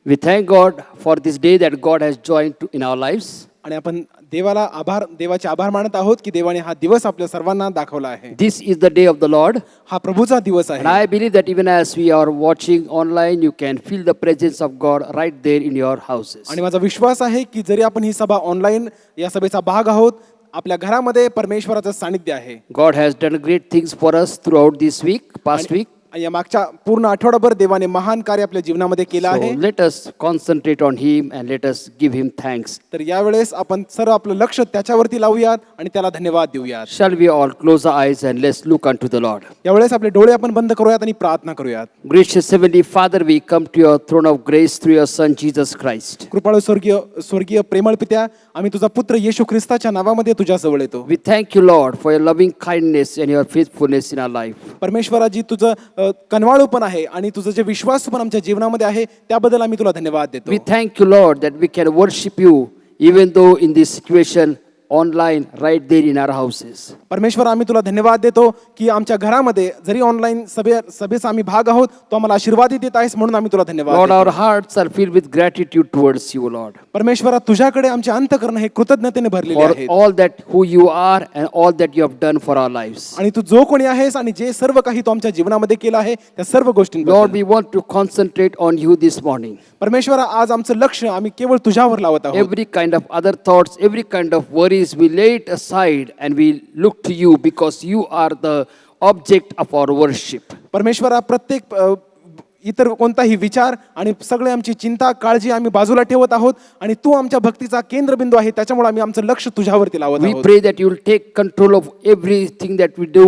We thank God for this day that God has joined in our lives. आणि आपण देवाचे आभार मानत आहोत की देवाने हा दिवस आपल्या सर्वांना दाखवला आहे. This is the day of the Lord. हा प्रभूचा दिवस And आहे. I believe that even as we are watching online, you can feel the presence of God right there in your houses. आणि माझा विश्वास आहे की जरी आपण ही सभा ऑनलाईन या सभेचा भाग आहोत, आपल्या घरामध्ये परमेश्वराचं सानिध्य आहे. God has done great things for us throughout this week, past week. आणि या मागच्या पूर्ण आठवडाभर देवाने महान कार्य आपल्या जीवनामध्ये केलं आहे. So let us concentrate on Him and let us give Him thanks. तर यावेळेस आपण सर्व आपलं लक्ष त्याच्यावरती लावूयात आणि त्याला धन्यवाद देऊयात. Shall we all close our eyes and let's look unto the Lord. यावेळेस आपले डोळे आपण बंद करूयात आणि प्रार्थना करूयात. Gracious Heavenly Father, we come to your throne of grace through your Son Jesus Christ. कृपाळू स्वर्गीय प्रेमळ पित्या, आम्ही तुझा पुत्र येशू ख्रिस्ताच्या नावामध्ये तुझ्या जवळ येतो. We thank you, Lord, for your loving kindness and your faithfulness in our life. परमेश्वराजी तुझं कनवाळूपण आहे आणि तुझं जे विश्वासपण आमच्या जीवनामध्ये आहे त्याबद्दल आम्ही तुला धन्यवाद देतो. We thank you, Lord, that we can worship you even though in this situation online right there in our houses. परमेश्वर, आम्ही तुला धन्यवाद देतो की आमच्या घरामध्ये जरी ऑनलाईन सभेचा आम्ही भाग आहोत, तो आम्हाला आशीर्वाद देत आहेस म्हणून आम्ही तुला धन्यवाद Lord, देतो. our hearts are filled with gratitude towards you, Lord, परमेश्वरा, तुझ्याकडे आमचे अंतःकरण हे कृतज्ञतेने भरलेले for आहेत. all that who you are and all that you have done for our lives. आणि तू जो कोणी आहेस आणि जे सर्व काही तू आमच्या जीवनामध्ये केलं आहे त्या सर्व Lord, गोष्टींबद्दल we want to concentrate on you this morning. परमेश्वरा, आज आमचं लक्ष आम्ही केवळ तुझ्यावर लावत आहोत. Every kind of other thoughts, every kind of worries, we lay it aside and we look to you because you are the object of our worship. परमेश्वरा, प्रत्येक इतर कोणताही विचार आणि सगळे आमची चिंता काळजी आम्ही बाजूला ठेवत आहोत आणि तू आमच्या भक्तीचा केंद्रबिंदू आहे. त्याच्यामुळे आम्ही आमचं लक्ष तुझ्यावरती लावत We आहोत. pray that you will take control of everything that we do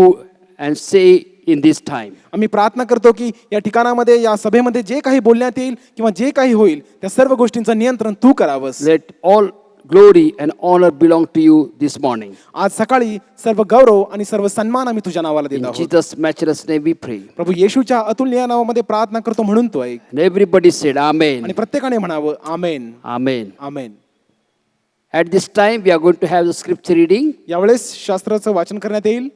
and say in this time. आम्ही प्रार्थना करतो की या ठिकाणामध्ये या सभेमध्ये जे काही बोलण्यात येईल किंवा जे काही होईल त्या सर्व गोष्टींचं नियंत्रण तू करावंस. Let all glory and honor belong to you this morning. आज सकाळी सर्व गौरव आणि सर्व सन्मान आम्ही तुझ्या नावाला देत In आहोत. Jesus' matchless name we pray. प्रभू येशूच्या अतुलनीय नावामध्ये प्रार्थना करतो म्हणून तो ऐक. And everybody said Amen. आणि प्रत्येकाने म्हणावं आमेन, Amen. Amen. At this time we are going to have the scripture reading. यावेळेस शास्त्राचं वाचन करण्यात येईल.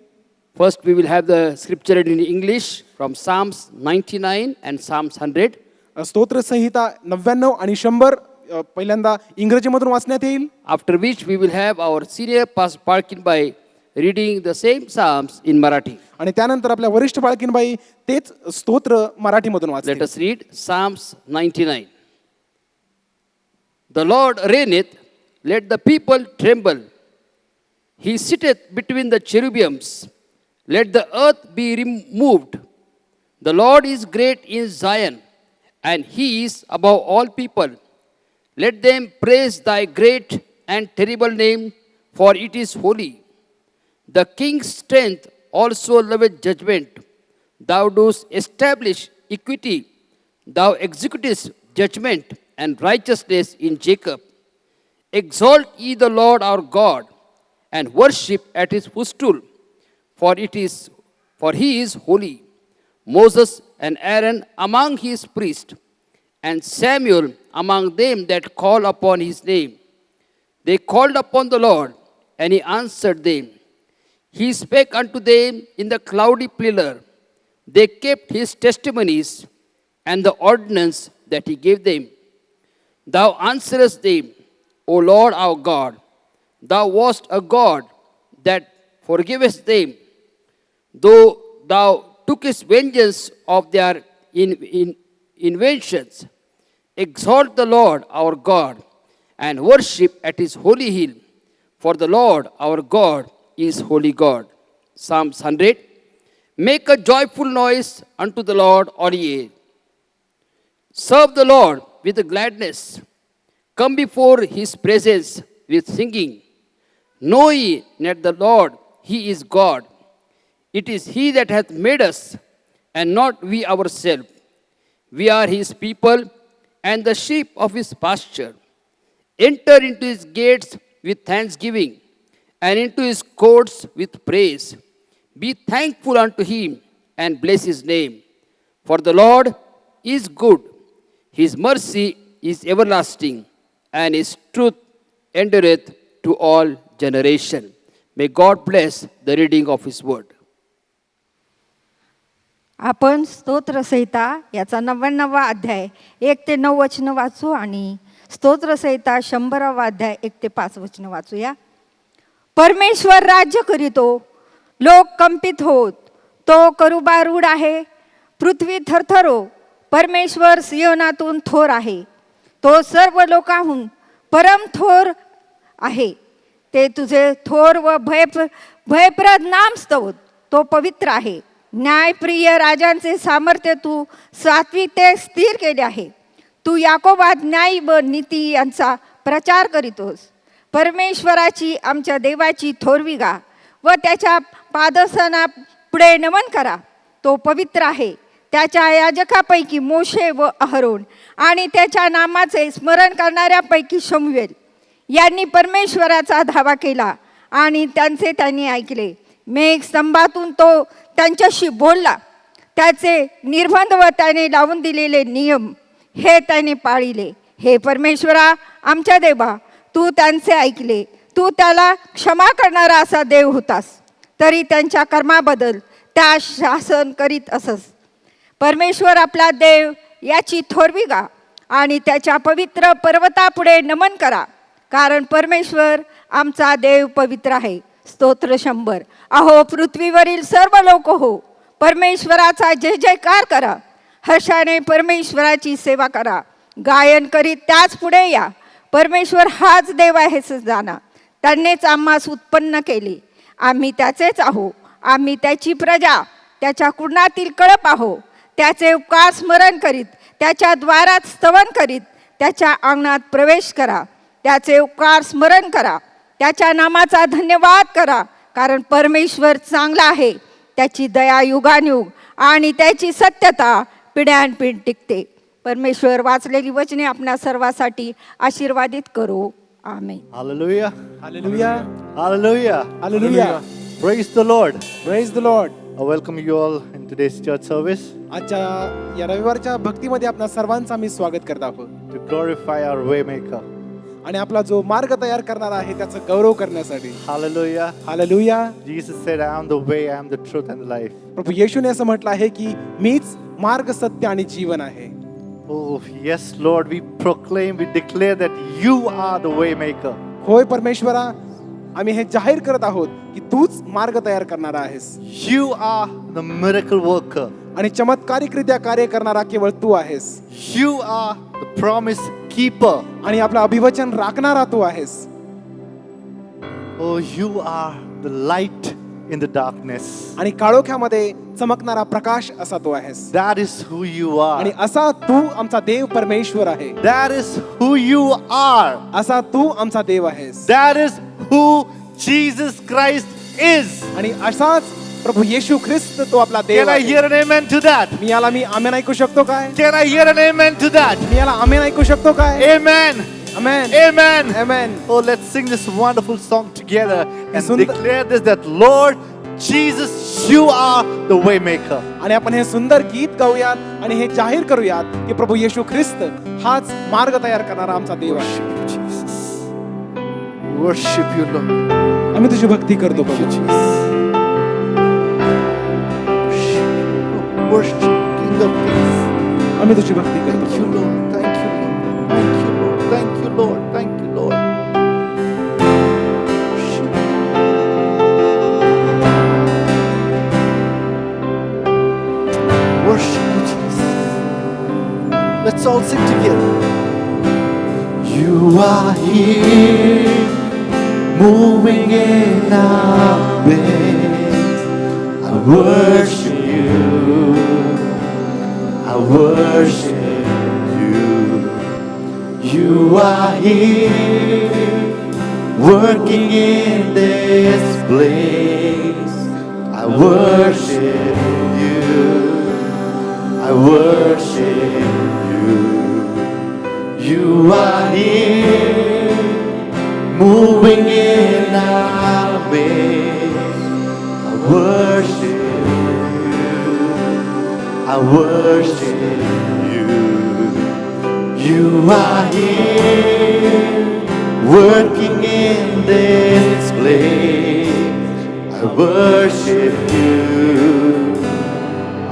First we will have the scripture reading in English from Psalms 99 and Psalms 100. स्तोत्र संहिता 99 आणि 100 पहिल्यांदा इंग्रजीमधून वाचण्यात येईल. After which we will have our senior pastor Parkinbai reading the same Psalms in Marathi. आणि त्यानंतर आपल्या वरिष्ठ बाळकीनबाई तेच स्तोत्र मराठीमधून Let वाचतील. us read Psalms 99. The Lord reigneth, let the people tremble. He sitteth between the cherubims, let the earth be removed. The Lord is great in Zion, and he is above all people. Let them praise thy great and terrible name, for it is holy. The king's strength also loveth judgment. Thou dost establish equity. Thou executest judgment and righteousness in Jacob. Exalt ye the Lord our God, and worship at his footstool, for he is holy. Moses and Aaron among his priests, and Samuel among them that call upon his name. They called upon the Lord, and he answered them. He spake unto them in the cloudy pillar. They kept his testimonies and the ordinance that he gave them. Thou answerest them, O Lord our God. Thou wast a God that forgivest them, though thou tookest vengeance of their inventions. Exalt the Lord our God, and worship at his holy hill, for the Lord our God is holy God. Psalms 100. Make a joyful noise unto the Lord, all ye. Serve the Lord with gladness. Come before his presence with singing. Know ye that the Lord, he is God. It is he that hath made us, and not we ourselves. We are his people, and the sheep of his pasture. Enter into his gates with thanksgiving, and into his courts with praise. Be thankful unto him, and bless his name. For the Lord is good, his mercy is everlasting, and his truth endureth to all generation. May God bless the reading of his word. आपण स्तोत्रसंहिता याचा 99वा अध्याय 1 ते 9 वचनं वाचू आणि स्तोत्रसंहिता 100वा अध्याय 1 ते 5 वचनं वाचूया. परमेश्वर राज्य करीतो, लोक कंपित होत. तो करुबारूढ आहे, पृथ्वी थरथरो. परमेश्वर सियोनातून थोर आहे, तो सर्व लोकांहून परम थोर आहे. ते तुझे थोर व भयप्रद नाम स्तवत. तो पवित्र आहे. न्यायप्रिय राजांचे सामर्थ्य तू सात्विकते स्थिर केले आहे. तू याकोबात न्याय व नीती यांचा प्रचार करीतोस. परमेश्वराची आमच्या देवाची थोरवी गा व त्याच्या पादसना पुढे नमन करा. तो पवित्र आहे. त्याच्या याजकापैकी मोशे व अहरोन आणि त्याच्या नामाचे स्मरण करणाऱ्यापैकी शमूएल यांनी परमेश्वराचा धावा केला आणि त्यांनी ऐकले. मेघस्तंभातून तो त्यांच्याशी बोलला. त्याचे निर्बंध व त्याने लावून दिलेले नियम हे त्याने पाळिले. हे परमेश्वरा आमच्या देवा, तू त्यांचे ऐकले. तू त्याला क्षमा करणारा असा देव होतास, तरी त्यांच्या कर्माबद्दल त्या शासन करीत असस. परमेश्वर आपला देव याची थोरवी गा आणि त्याच्या पवित्र पर्वतापुढे नमन करा, कारण परमेश्वर आमचा देव पवित्र आहे. स्तोत्र 100. अहो पृथ्वीवरील सर्व लोक हो, परमेश्वराचा जय जयकार करा. हर्षाने परमेश्वराची सेवा करा. गायन करीत त्याच पुढे या. परमेश्वर हाच देव आहे जाणा. त्यांनीच आम्हास उत्पन्न केले. आम्ही त्याचेच आहो. आम्ही त्याची प्रजा, त्याच्या कुळातील कळप आहो. त्याचे उपकार स्मरण करीत त्याच्या द्वारात स्तवन करीत त्याच्या अंगणात प्रवेश करा. त्याचे उपकार स्मरण करा. त्याच्या नामाचा धन्यवाद करा, कारण परमेश्वर चांगला आहे. त्याची दया युगानुयुग आणि त्याची सत्यता पिढ्यानपिढ टिकते. परमेश्वर वाचलेली वचने आपल्या सर्वांसाठी आशीर्वादित करो. आमेन. Hallelujah. Hallelujah, Hallelujah. Hallelujah. Praise the Lord. Praise the Lord. I welcome you all in today's church service आजच्या या रविवारच्या भक्तीमध्ये आपल्या सर्वांचं आम्ही स्वागत करत आहोत to glorify our waymaker. आणि आपला जो मार्ग तयार करणार आहे त्याचा गौरव करण्यासाठी. Hallelujah. Hallelujah. Jesus said, I am the way, I am the truth and the life. प्रभू येशूने असं म्हटलं आहे की मीच मार्ग, सत्य आणि जीवन आहे. Oh, yes, Lord, we proclaim, we declare that you are the waymaker. होय परमेश्वरा, आम्ही हे जाहीर करत आहोत की तूच मार्ग तयार करणारा आहेस. You are the miracle worker. आणि चमत्कारिकरित्या कार्य करणारा केवळ तू आहेस. You are the promise keeper. आणि आपलं अभिवचन राखणारा तू आहेस. Oh, you are the light in the darkness. आणि काळोख्यामध्ये चमकणारा प्रकाश असा तू आहेस. That is who you आणि are. असा तू आमचा देव परमेश्वर आहे. That is who you are. असा तू आमचा देव आहेस. That is who Jesus Christ is. आणि असाच प्रभू येशू ख्रिस्त तो आपला देव Can I आहे. hear an amen to that? मी आमेन ऐकू शकतो काय? Can I hear an amen to that? मी आमेन ऐकू शकतो काय? Amen. Amen. Amen. Amen. Oh, let's sing this wonderful song together and Sundar- declare this, that Lord Jesus, you are the waymaker. आणि आपण हे सुंदर गीत गाऊयात आणि हे जाहीर करूयात की प्रभू येशू ख्रिस्त हाच मार्ग तयार करणारा आमचा देव आहे. Worship you, Jesus. Worship you, Lord. आम्ही तुझी भक्ती करतो प्रभू. Worship you, King of Kings. आम्ही तुझी भक्ती करतो Thank you, Prabhu. Lord. Thank you, Lord. Thank you, Lord. Thank you, Lord. Thank you, Lord. Worship you, Jesus. Let's all sing together. You are here, moving in our midst. I worship you. I worship you. You are here, working in this place. I worship you. I worship you. You are here, moving in our midst. I worship you. I worship you. You are here, working in this place. I worship you.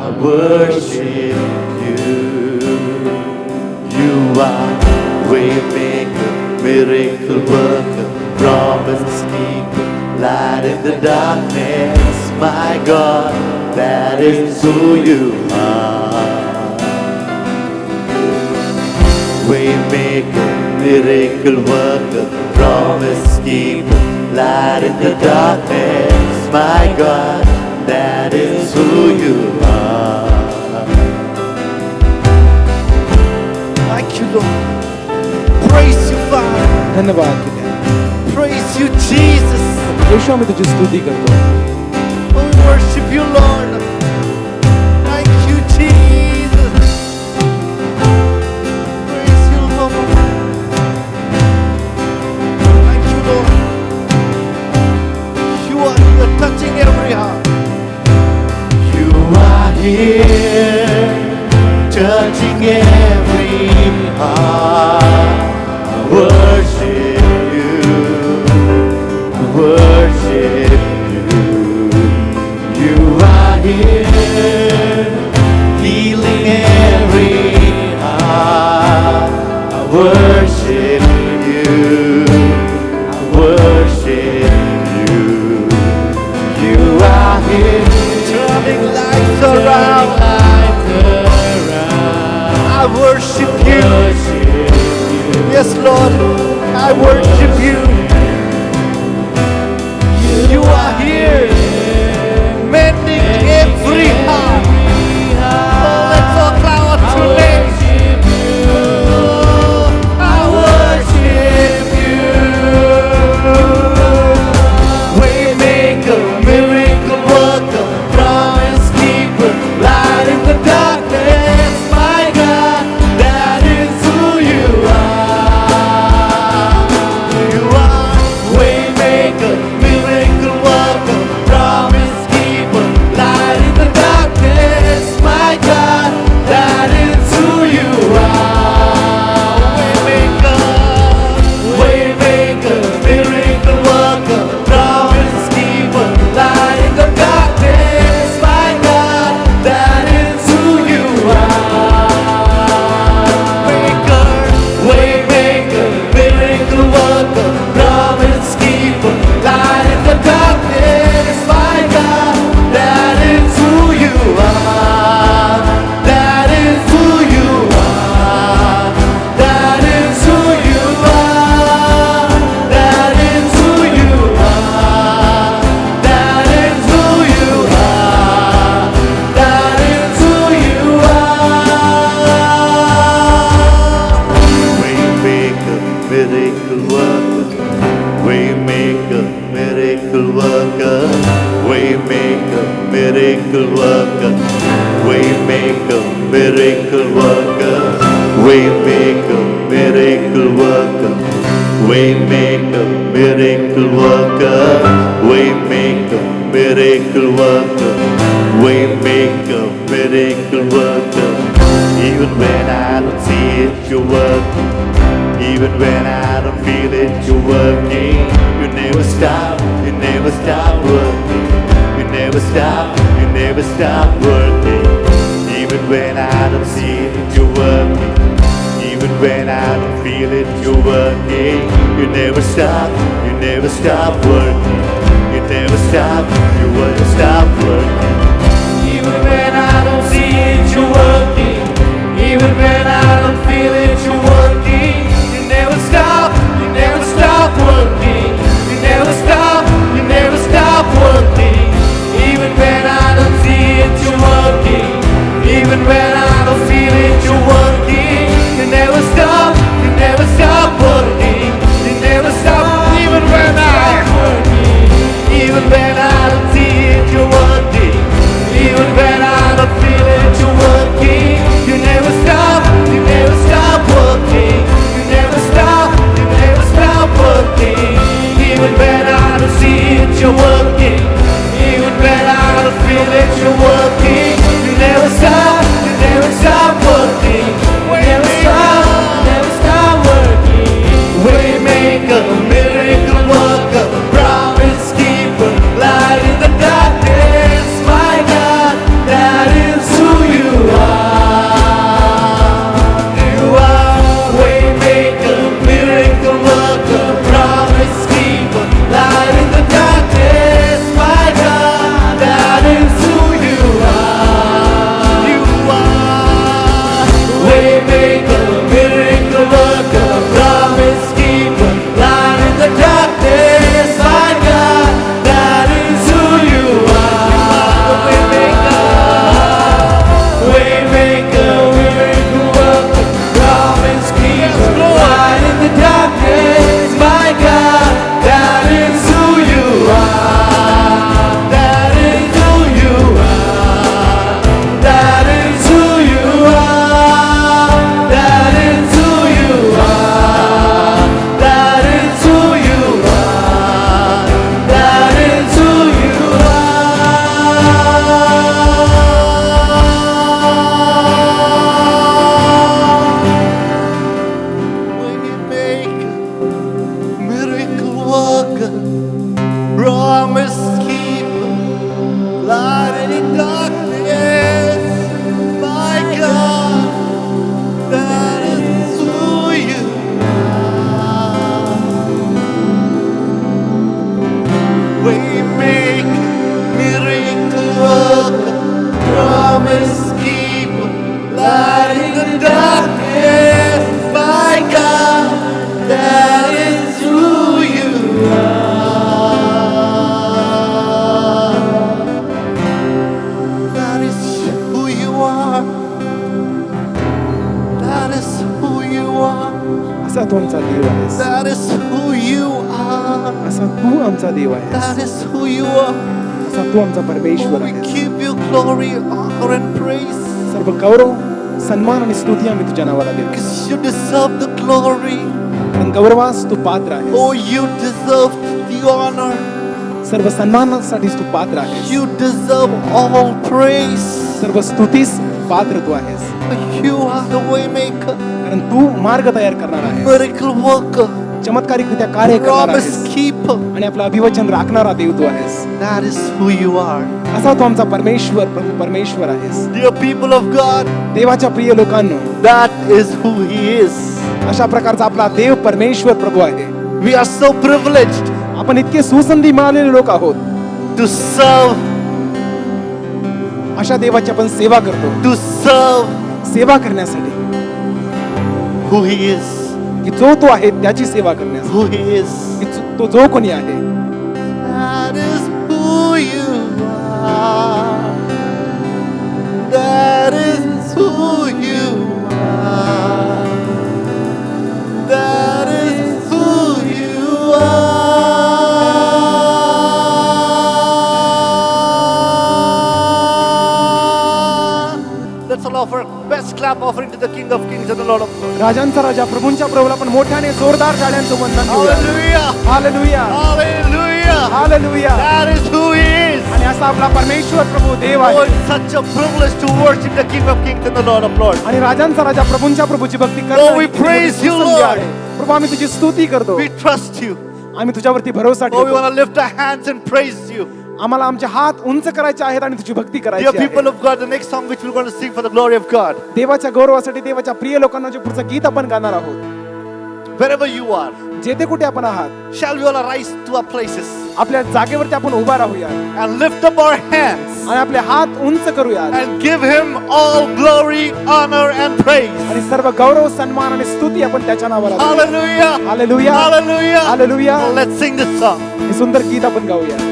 I worship you. You are waymaker, miracle worker, promise keeper, light in the darkness. My God, that is who you are. Waymaker, miracle worker, promise keeper, light in the darkness. My God, that is who you are. Thank you, Lord. Praise you, Father. धन्यवाद पित्या. Praise you, Jesus. येशू आम्ही तुझी स्तुती करतो. We worship you, Lord. Thank you, Jesus. Praise you, Lord. Thank you, Lord. You are here touching every heart. You are here touching every heart. I worship you. I worship you. You are here healing every heart. I worship you. I worship you. You are here turning lights around. I worship you. Yes, Lord, I worship you. You are here mending every heart. Oh, let's all cry out to name. Oh, I worship you. Waymaker, miracle worker, promise keeper, light in the darkness. My God, that is who you are. You are waymaker, miracle worker, promise keeper, light in the darkness. My God, that is who you are. Waymaker, waymaker, miracle worker, promise keeper, light in the darkness. My God, that is who you are. Maker, waymaker, miracle worker, promise keeper, light in the darkness. My God, that is who you are. That is who you are. That is who you are. That is who you are. That is who you are. That is who you are. Waymaker, miracle worker. Waymaker, miracle worker. Waymaker, miracle worker. Waymaker, miracle worker. Waymaker, miracle worker. Waymaker, miracle worker. Waymaker, miracle worker. Waymaker, miracle worker. Even when I don't see it, you're working. Even when I don't feel it, you're working. You never stop, you never stop working. You never stop, you never stop working. Even when I don't see it, you're working. Even when I don't feel it, you're working. You never stop, you never stop working. You never stop, you won't stop working. Even when I don't see it, you're working. Even when I don't feel it, you're working. You never stop, you never stop working. You never stop, you never stop working. Even when I don't see it, you're working. Even when I don't feel it, you're working. You never stop, you never stop working. You never stop, even when I working. Even when I don't see it, you're working. Even when I don't feel it, you're working. You never stop, you never असा तू आमचा देव आहेस, That is who you are. असा तू आमचा देव आहेस, That is who you are. असा तू आमचा परमेश्वर We आहेस. give you glory, honor, and praise. सर्व गौरव, सन्मान आणि स्तुती आम्ही तुझ्या नावाला देतो, Because you deserve the glory. कारण गौरवास तू पात्र आहेस, Oh, you deserve the honor. सर्व सन्मानासाठी तू पात्र आहेस, You deserve all praise. सर्व स्तुतीस पात्र तू आहेस, You are the way maker, कारण तू मार्ग तयार करणार आहेस, miracle worker, चमत्कारिकरित्या कार्य करणार promise आहेस keeper. आणि आपलं अभिवचन राखणारा देव तू आहेस. That is who you are. असा तू आमचा परमेश्वर, प्रभू परमेश्वर आहेस. Dear people of God, देवाच्या प्रिय लोकांनो, that is who He is. अशा प्रकारचा आपला देव परमेश्वर प्रभू आहे. We are so privileged आपण इतके सुसंधी मिळालेले लोक आहोत, to serve, अशा देवाची आपण सेवा करतो. to serve सेवा करण्यासाठी who He is, की जो तो आहे त्याची सेवा करण्यासाठी, who He is. की तो जो कोणी आहे. That is who you are. That is who you are. That is who you are. Let's all offer best clap offering to the King of Kings and the Lord of Lords. राजांचा राजा, प्रभूंच्या प्रभूला पण मोठ्याने जोरदार टाळ्यांचं वंदन करूया. Hallelujah! Hallelujah, Hallelujah! Hallelujah. That is who He is. आणि असा आपला परमेश्वर प्रभू देव Oh, आहे. it's such a privilege to worship the King of Kings and the Lord of Lords. आणि राजांचा राजा, प्रभूंच्या प्रभूची भक्ती Oh, we praise you, Lord. प्रभू आम्ही तुझी स्तुती करतो, We trust you. आम्ही तुझ्यावरती भरोसा Oh, we ठेवतो. want to lift our hands and praise you. आम्हाला आमचे हात उंच करायचे आहेत आणि तुझी भक्ती Dear करायची people आहे. of God, the next song which we're going to sing for the glory of God. देवाच्या गौरवासाठी, देवाच्या प्रिय लोकांना जे पुढचं गीत आपण गाणार आहोत, Wherever you are, जेथे कुठे आपण आहात, shall we all arise to our places आपल्या जागेवरती आपण उभा राहूया and lift up our hands आणि आपले हात उंच करूया and give Him all glory, honor, and praise. आणि सर्व गौरव, सन्मान आणि स्तुती आपण त्याच्या नावाला देऊया. Hallelujah! Hallelujah, Hallelujah! Hallelujah. Well, let's sing this song. हे सुंदर गीत आपण गाऊया.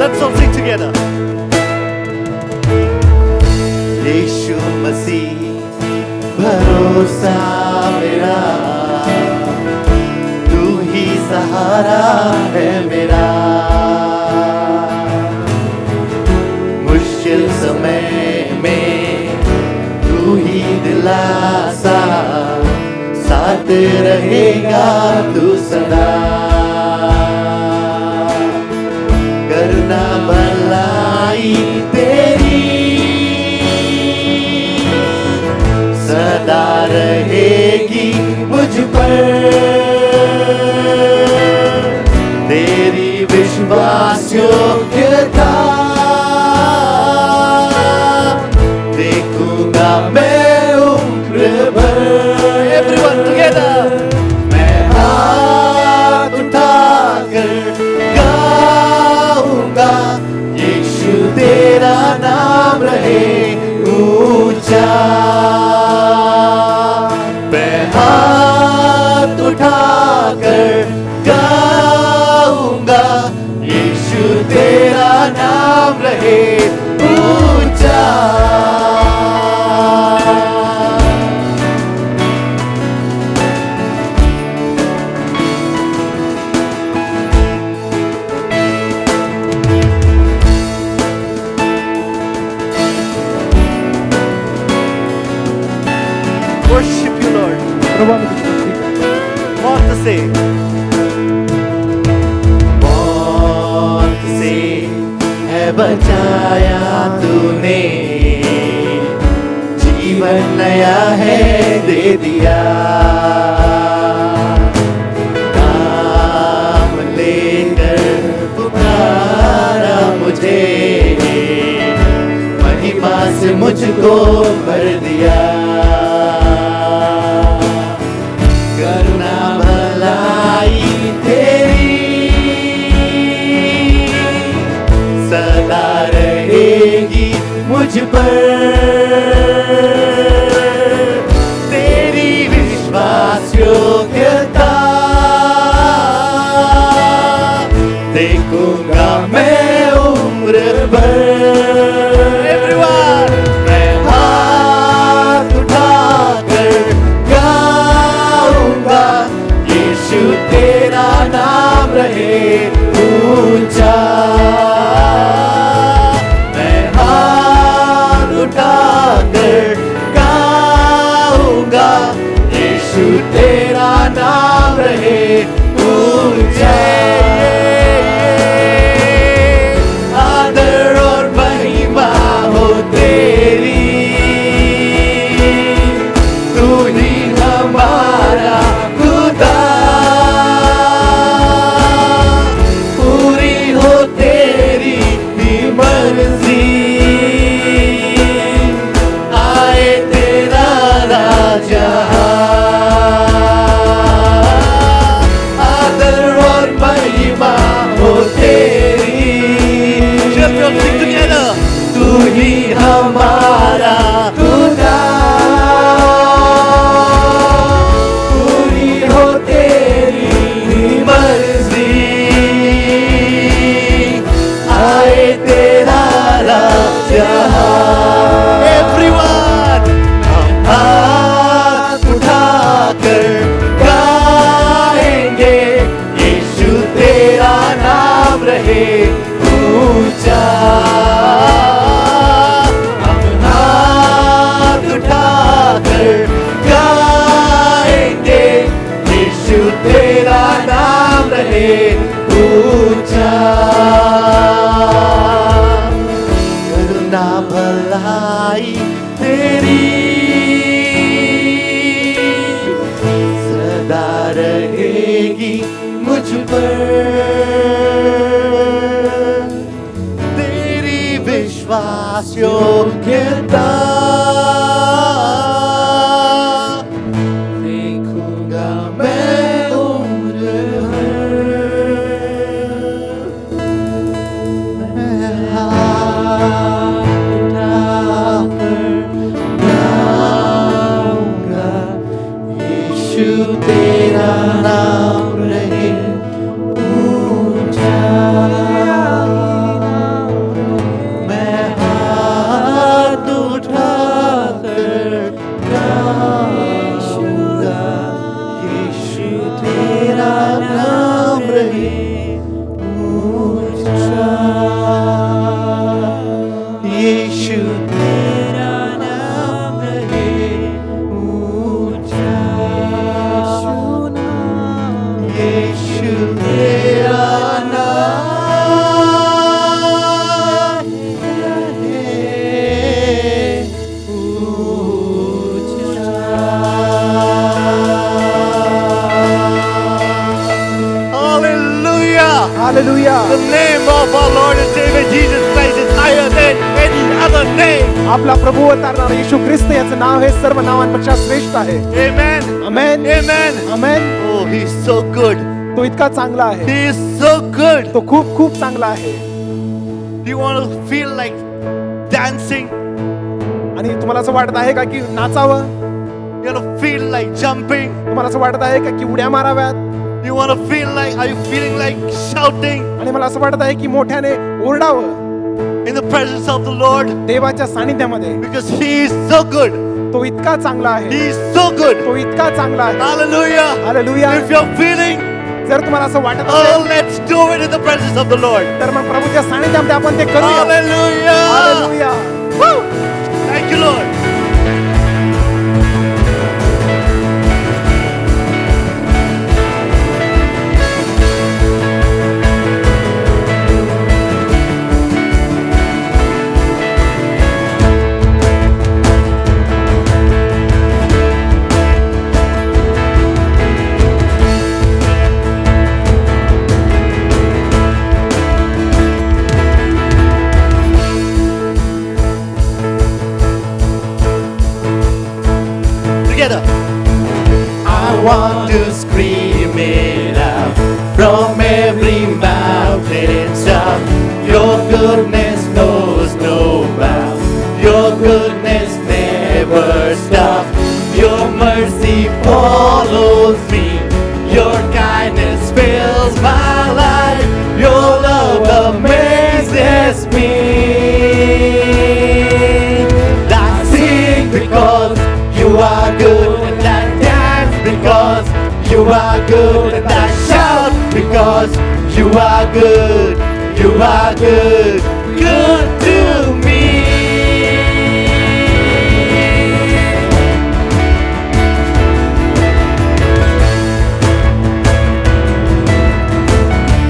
Let's all sing together. यीशु मसीह भरोसा मेरा, तू ही सहारा है मेरा, मुश्किल समय में तू ही दिलासा, साथ रहेगा तू सदा, करना भलाई तेरी सदा रहेगी मुझ पर, तेरी विश्वास योग्यता देखूंगा मैं उम्र भर. Everyone together. मैं हाथ उठाकर गाऊंगा, यीशु तेरा नाम रहे ऊंचा. मैं हाथ उठाकर गाऊंगा, यीशु तेरा नाम रहे ऊंचा. Worship you, Lord. प्रभू आम्ही तुझी भक्ती करतो. मौत से, मौत से है बचाया तूने, जीवन नया है दे दिया. नाम लेकर पुकारा मुझे, महिमा से मुझको भर दिया. करना भलाई तेरी सदा रहेगी मुझ मुझ पर, तेरी विश्वास योग्यता देखूंगा मैं उम्र भर। Everyone, मैं हाथ उठाकर गाऊंगा, यीशु तेरा नाम रहे ऊंचा। मैं हाथ उठाकर गाऊंगा, यीशु तेरा नाम रहे ऊंचा। आदर और महिमा हो तेरी, तू ही हमारा खुदा। पूरी हो तेरी भी मर्जी, आए तेरा राजा। आदर और महिमा हो तेरी, तू ही हमारा खुदा। पूरी हो तेरी मर्जी, आए तेरा राजा। Everyone, हम हाथ उठाकर गाएंगे, यीशु तेरा नाम रहे ऊंचा। हम हाथ उठाकर गाएंगे, यीशु तेरा नाम रहे ऊंचा। करुणा भलाई तेरी सदा रहेगी मुझ पर, तेरी विश्वास योग्यता देखूंगा मैं उम्र भर। मैं हाथ उठाकर गाऊंगा, यीशु तेरा नाम रहे ऊंचा। मैं हाथ उठाकर गाऊंगा, यीशु तेरा नाम रहे ऊंचा। यीशु तेरा नाम रहे ऊंचा। यीशु तेरा नाम रहे ऊंचा। Hallelujah! Hallelujah. The name of our Lord and Savior Jesus Christ is higher than any other name. आपला प्रभू अवतारणारा येशू ख्रिस्त याचं नाव हे सर्व नावांपेक्षा श्रेष्ठ आहे. Amen. आमेन. Amen. आमेन. Oh, he's so good. तो इतका चांगला आहे. He is so good. तो खूप खूप चांगला आहे. Do you want to feel like dancing? आणि तुम्हाला असं वाटत आहे का की नाचावं? You want to feel like jumping? तुम्हाला असं वाटत आहे का की उड्या माराव्यात? You want to feel like, are you feeling like shouting आणि मला असं वाटत आहे की मोठ्याने ओरडावं in the presence of the Lord? देवाच्या सानिध्यामध्ये. Because he is so good. तो इतका चांगला He आहे. is so good. तो इतका चांगला आहे. Hallelujah. Hallelujah. If you're feeling, जर तुम्हाला असं वाटत oh, असेल let's do it in the presence of the Lord. तर मग प्रभूच्या सानिध्यामध्ये आपण ते करूया. Hallelujah. Hallelujah. Woo. Thank you, Lord. Together. I want to scream it out from every mountain top. Your goodness knows no bounds. Your mercy follows me. Your kindness fills my life. Your love amazes me. I sing because you are good, and I dance because you are good, and I shout because you are good. You are good, good to me.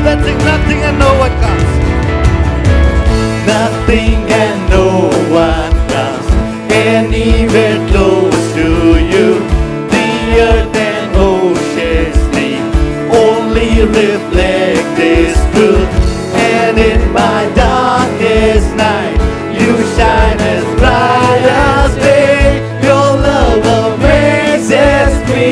Nothing and no one comes. Nothing and no one comes anywhere close to you. The earth and oceans sleep, only reflect this truth. And in my darkest night, you shine as bright as day. Your love amazes me.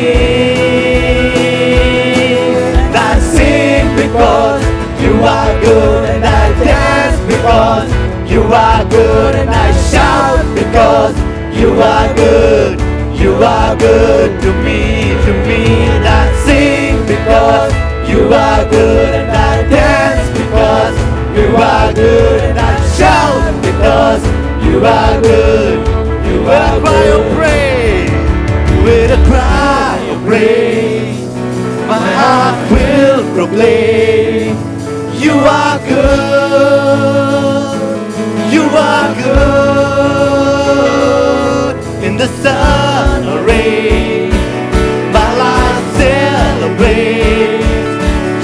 And I sing because you are good, and I dance because you are good, and I shout because you are good. You are good to me, to me. And I sing because you are good, and I dance because you are good, and I shout because you are good. You are cry of praise, with a cry of praise, my heart will proclaim. You are good, you are good. In the sun or rain, my life celebrates.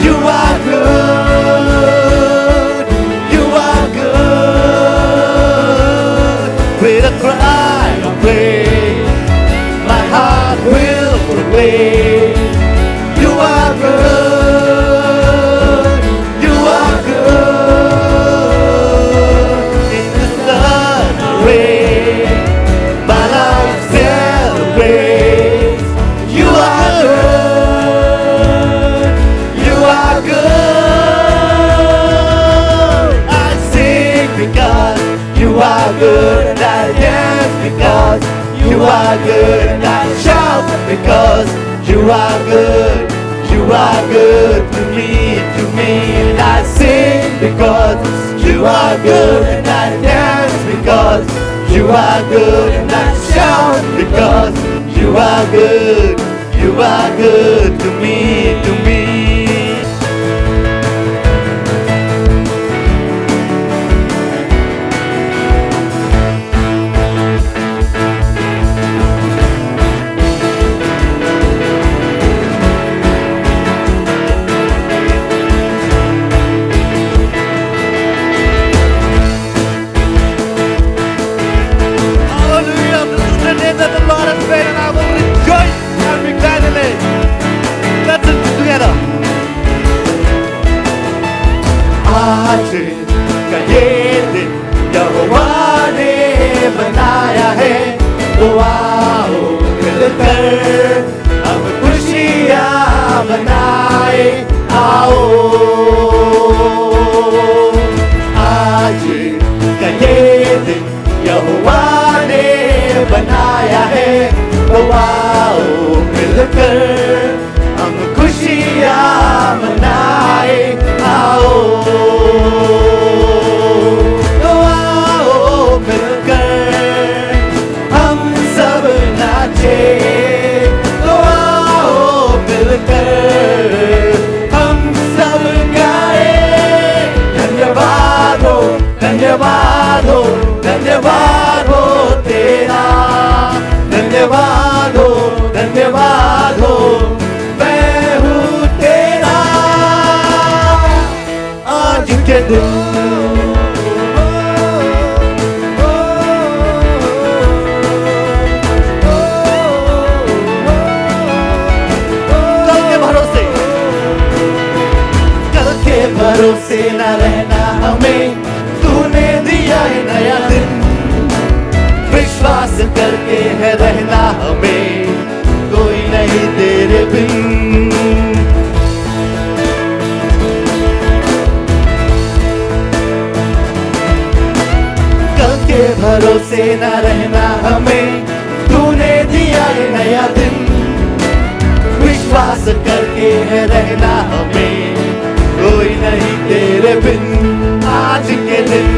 You are good, you are good. With a cry of praise, my heart will proclaim. You are good. Good, and I dance because you are good, and I shout because you are good. You are good to me, and I sing because you are good, and I dance because you are good, and I shout because you are good. You are good to me, to me. That the Lord has made, and I will rejoice and be glad in it. Let's sing together. आज का ये दिन यहोवा ने बनाया है, तो आओ मिलकर हम खुशियाँ मनाए। आओ आज का ये दिन यहोवा ने बनाया है, तो आओ मिलकर हम खुशियाँ मनाए। आओ तो आओ मिलकर हम सब नाचे। तो आओ मिलकर हम सब गाए। धन्यवाद हो, धन्यवाद हो, धन्यवाद हो तेरा। धन्यवाद हो, धन्यवाद हो, मैं हूँ तेरा। आज के दिन कल के भरोसे न रहना हमें, तूने दिया है नया दिन। विश्वास करके है रहना हमें, कोई नहीं तेरे बिन। कल के भरोसे न रहना हमें, तूने दिया है नया दिन। विश्वास करके है रहना हमें, कोई नहीं तेरे बिन आज के दिन।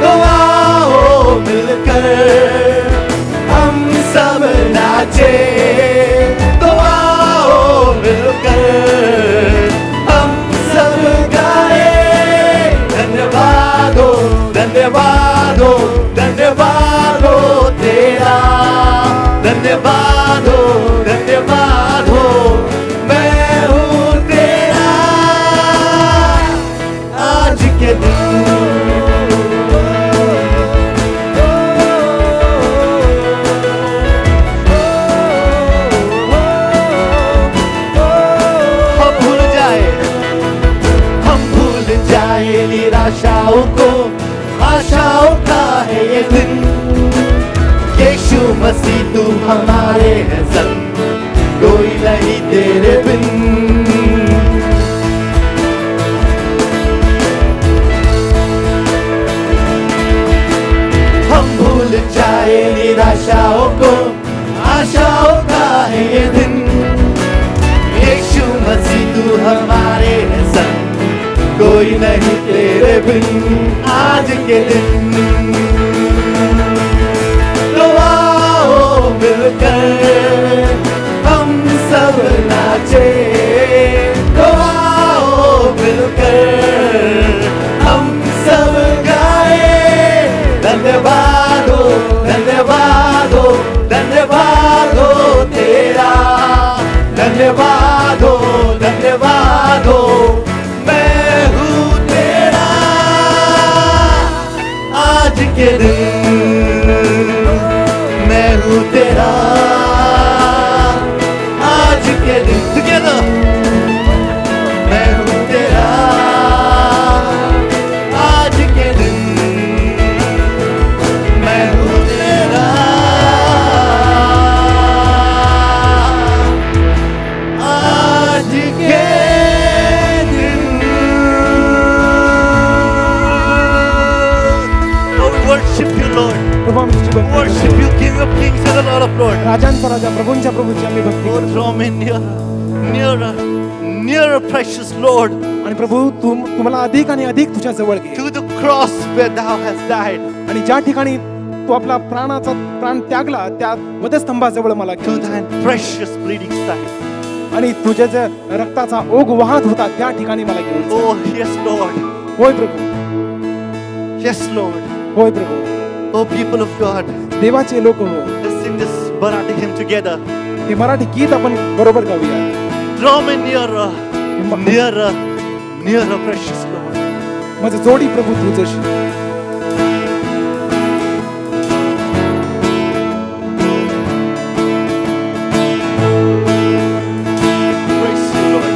तो आओ मिलकर हम सब नाचे, तो आओ मिलकर हम सब गाए। धन्यवाद हो, धन्यवाद हो, धन्यवाद हो तेरा, धन्यवाद हो, धन्यवाद हो, मैं हूँ तेरा आज के दिन। निराशाओं को आशाओं का है ये दिन, यीशु मसीह तू हमारे है संग, कोई नहीं तेरे बिन। हम भूल जाए निराशाओं को आशाओं का है ये दिन, यीशु मसीह तू हमारे है संग, कोई नहीं तेरे बिन आज के दिन। तो आओ मिलकर हम सब नाचे, तो आओ मिलकर हम सब गाए। धन्यवाद हो, धन्यवाद हो, धन्यवाद हो तेरा, धन्यवाद हो, धन्यवाद हो, आज के दिन मैं हूँ तेरा आज के दिन। Together मैं हूँ तेरा आज के दिन, मैं हूँ तेरा आज के दिन। Worship you, Lord. प्रभू आम्ही तुझी भक्ती Worship करतो. you, King of Kings and the Lord of Lords. राजांचा राजा प्रभूंच्या प्रभूची आम्ही भक्ती Oh, करतो. draw me nearer, nearer, nearer, precious Lord, आणि प्रभू तुम्हाला अधिक आणि अधिक तुझ्या जवळ घे. to the cross where Thou hast died, आणि ज्या ठिकाणी तू आपला प्राण त्यागला त्या वधस्तंभाजवळ मला to घेऊन Thy जा. precious bleeding side. आणि तुझ्या ज्या रक्ताचा ओघ वाहत होता त्या ठिकाणी मला घेऊन जा. Oh, yes, Lord. होय प्रभू, Yes, Lord. होय प्रभू. Oh, people of God, देवाचे लोक हो, let's sing this Marathi hymn together. हे मराठी गीत आपण बरोबर गाऊया. Draw me nearer, nearer, nearer, precious Lord. माझं जोडी प्रभू तुझ्याशी. Praise you, Lord.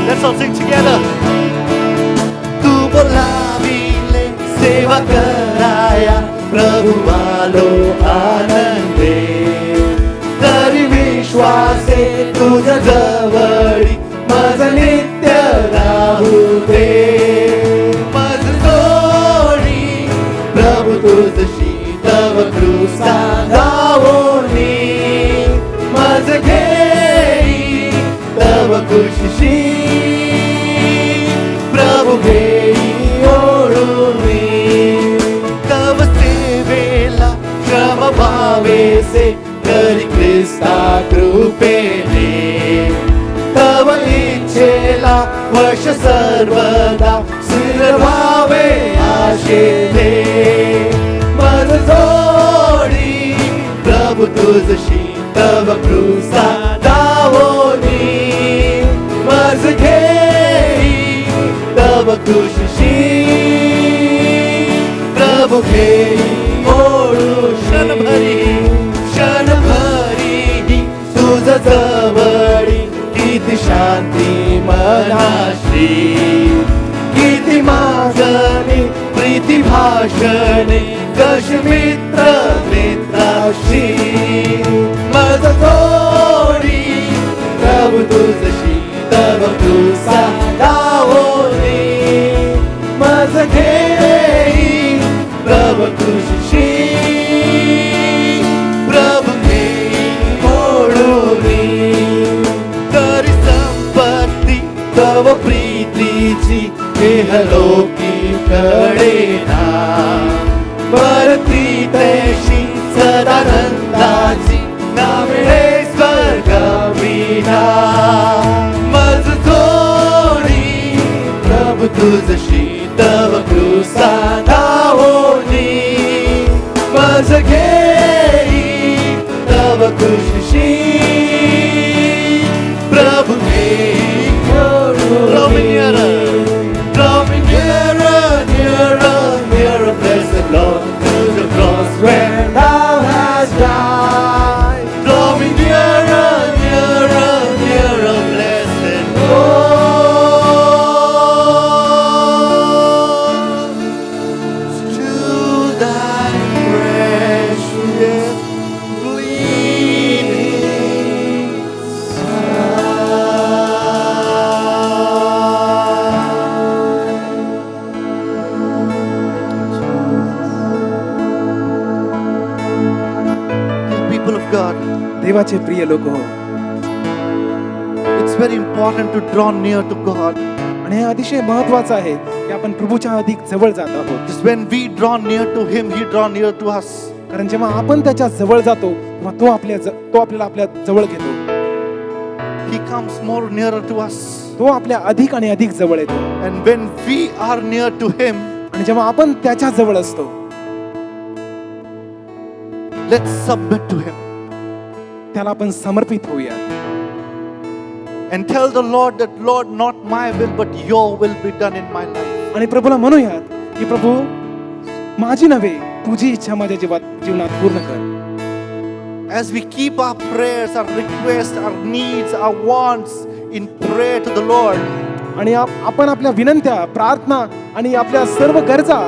Let's all sing together. तू बोलाविले सेवा कराया, प्रभु आलो आनंदे, तरी विश्वासे तुझ्या जवळी माझ नित्य राहू दे. माझ जोडी प्रभु तुझशी तव कृपा गावोनी, माझ घेई तव खुशी प्रभु घेई ओढूनी. तव सेवेला श्रम भावेसे करी ख्रिस्ता कृपेने, तव इच्छेला वश सर्वदा स्थिर व्हावे आशेने. माझ जोडी प्रभु तुझशी तव कृपा दावोनी, माझ घेई तव खुशी प्रभु घेई ओढू. क्षण भरी तुझ जवळी किती शांती मनाशी, किती मागणी प्रीती भाषणे कश मित्र मित्राशी. माझ जोडी प्रभु तुझशी तव कृपा दावोनी, माझ घेई प्रभु खुशी प्रभु घेई कळेना, परती तैशी सदानंदाची ना मिळे स्वर्ग विना. मज थोडी प्रभु तुझशी तव कृसा धावोनी, मज घेई तव खुशी प्रभु घेई करू. Draw me nearer, nearer, nearer, blessed Lord, to the cross where thou hast died. Draw me nearer, nearer, nearer, blessed Lord, to thy precious bleeding people of God. देवाचे प्रिय लोक हो, It's very important to draw near to God. आणि हे अतिशय महत्वाचं आहे की आपण प्रभूच्या अधिक जवळ जात आहोत. Because when we draw near to Him, He draw near to us. कारण जेव्हा आपण त्याच्या जवळ जातो तेव्हा तो आपल्याला आपल्या जवळ घेतो. He comes more nearer to us. तो आपल्या अधिक आणि अधिक जवळ येतो. And when we are near to Him, आणि जेव्हा आपण त्याच्या जवळ असतो, let's submit to Him त्याला आपण समर्पित होऊया and tell the Lord that, Lord, not my will but your will be done in my life. आणि प्रभूला म्हणूयात की प्रभू, माझी नव्हे तुझी इच्छा माझ्या जीवनात पूर्ण कर. As we keep our prayers, our requests, our needs, our wants in prayer to the Lord, आणि आपण आपल्या विनंत्या, प्रार्थना आणि आपल्या सर्व गरजा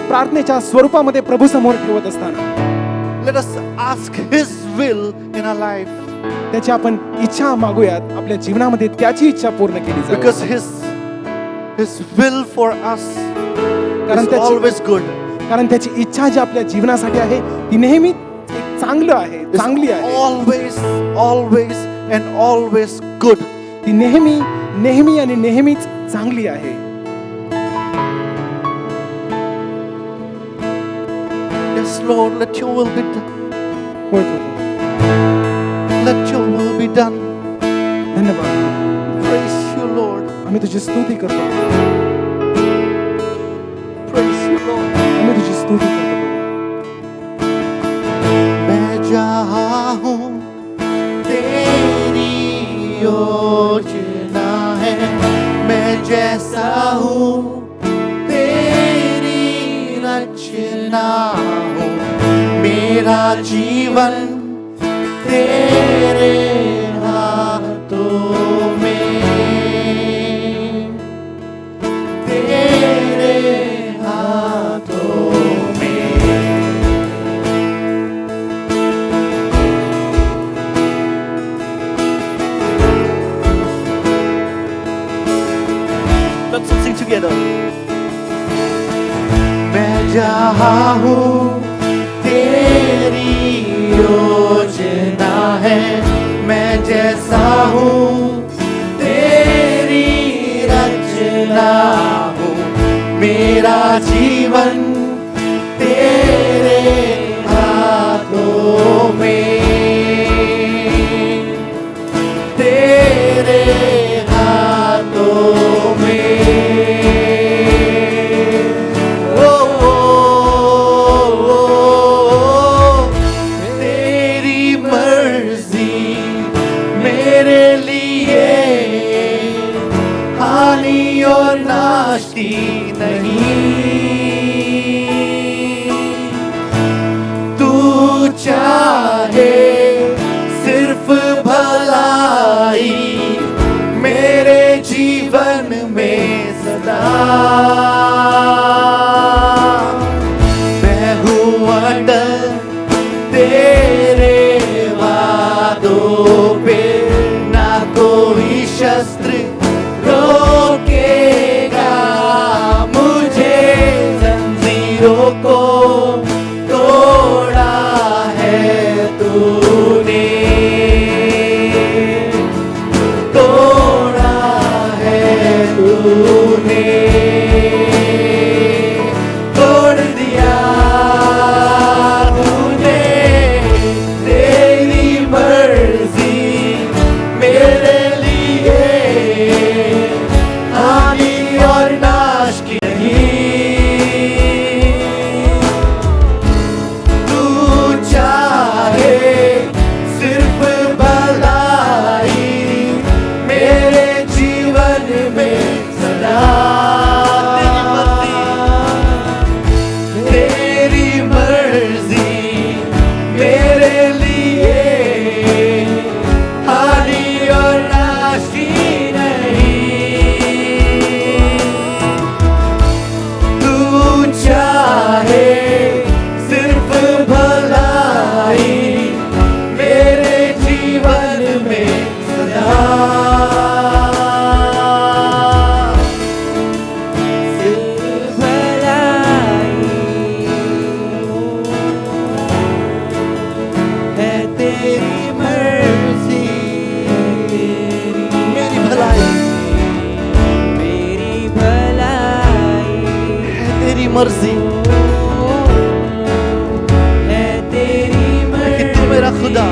प्रार्थनेच्या स्वरूपामध्ये प्रभू समोर ठेवत असताना let us ask His will in our life, त्याची आपण इच्छा मागूयात, आपल्या जीवनामध्ये त्याची इच्छा पूर्ण केली Xavi. because His will for us कारण is always good. कारण त्याची इच्छा जी आपल्या जीवनासाठी आहे ती नेहमी चांगली आहे, Is चांगली आहे. always, always and always good. ती नेहमी नेहमी आणि नेहमीच चांगली आहे. Yes, Lord, let your will be done. होय प्रभू, Let your will be done. धन्यवाद. Praise you, Lord. आम्ही तुझी स्तुती करतो, Praise you, Lord. आम्ही तुझी स्तुती करतो. मैं जहाँ हूँ तेरी योजना है, मैं जैसा हूँ तेरी रचना हूँ. मेरा जीवन तेरे हाथों में, तेरे हाथों में. Let's sing together. मैं जहाँ हूँ तेरी योजना है, मैं जैसा हूँ तेरी रचना हूँ. मेरा जीवन तेरे हाथों में, तेरे हाथों में. ओ, तेरी मर्जी मेरे लिए हानि और नाश्ती नहीं. तू चाहे सिर्फ भलाई मेरे जीवन में सदा. मैं हूँ अटल तेरे वादों पे, ना कोई शस्त्र रोकेगा मुझे. जंजीरों को तोड़ा है तूने, तोड़ा है तूने. मर्जी है तेरी कि तू मेरा खुदा,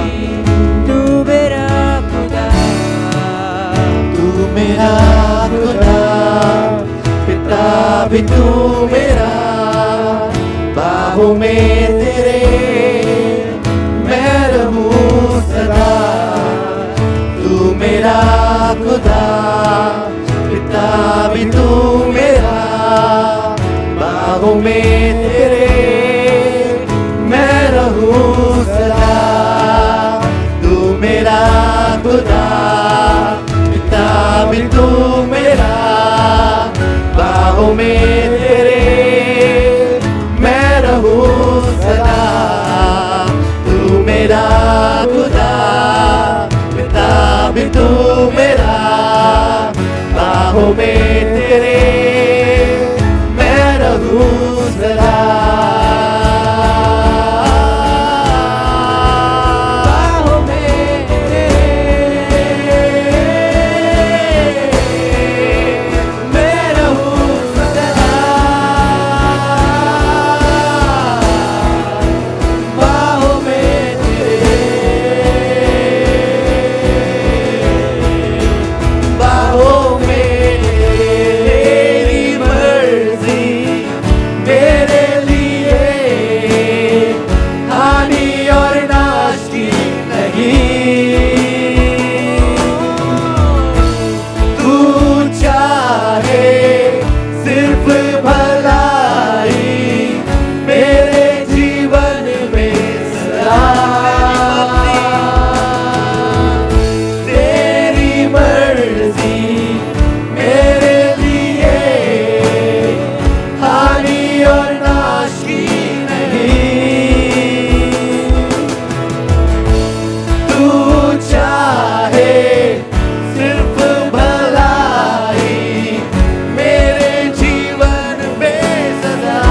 तू मेरा खुदा, तू मेरा खुदा, पिता भी तू मेरा, बाहों में तेरे मैं रहूं सदा। तू मेरा खुदा, पिता भी तू मेरा, बाहों में तेरे मैं रहूं सदा। तू मेरा खुदा, पिता भी तू मेरा, बाहों में तेरे मैं रहूं सदा। तू मेरा खुदा, पिता भी तू मेरा, बाहों में तेरे मैं रहूं सदा। बाहों में मैं रहूं सदा। बाहों में बाहों में तेरी मर्जी मेरे लिए, हानि और नाश की नहीं। तू चाहे सिर्फ भलाई मेरे जीवन में सदा। तेरी मर्जी मेरे लिए, हानि और नाश की नहीं। तू चाहे सिर्फ भलाई मेरे जीवन में सदा।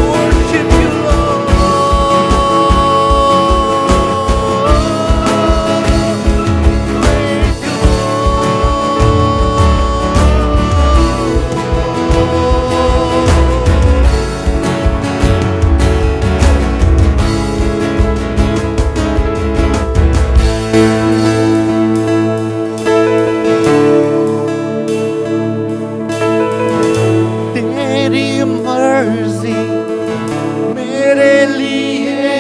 Worship you, Lord. Praise you, Lord. तेरी मर्जी मेरे लिए,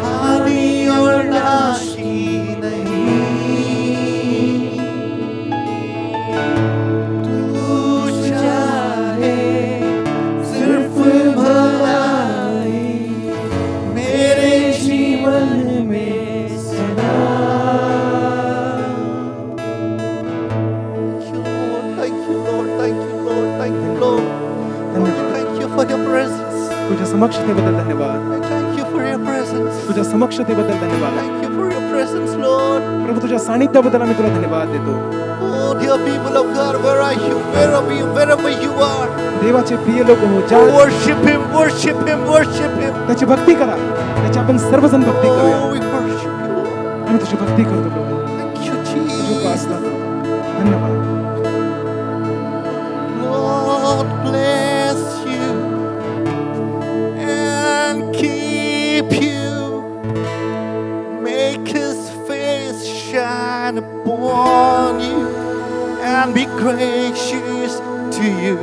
हानि और नाश की नहीं। तू चाहे सिर्फ भलाई मेरे जीवन में सदा। Thank you, Lord. Thank you, Lord. Thank you, Lord. Thank you for your presence. तुझ्या समक्षतेबद्दल धन्यवाद. Thank you for your presence. तुझ्या समक्षतेबद्दल धन्यवाद. Thank you for your presence, Lord. प्रभू तुझ्या सानिध्याबद्दल आम्ही तुला धन्यवाद देतो. Oh, dear people of God, where are you? Wherever you are. देवाचे प्रिय लोक हो, ज्या Worship Him, worship Him, worship Him. त्याची भक्ती करा. त्याची आपण सर्वजण भक्ती करूया. Oh, we worship you, Lord. आम्ही तुझी भक्ती करतो प्रभू. Thank you, तुझी Jesus. उपासना करतो. धन्यवाद. Lord, bless you and keep you. Make His face shine upon you and be gracious to you.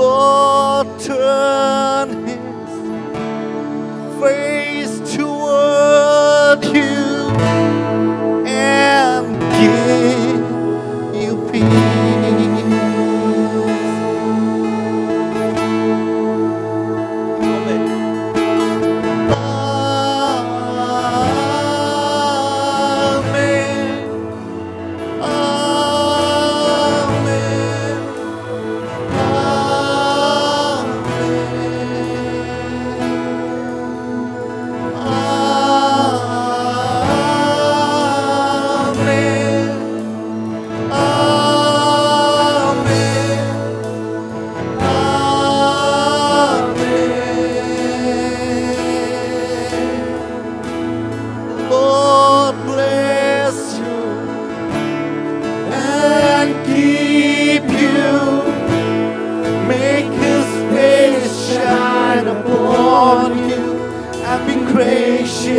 Lord, turn His face toward you and give you peace. Amen. Amen. Amen.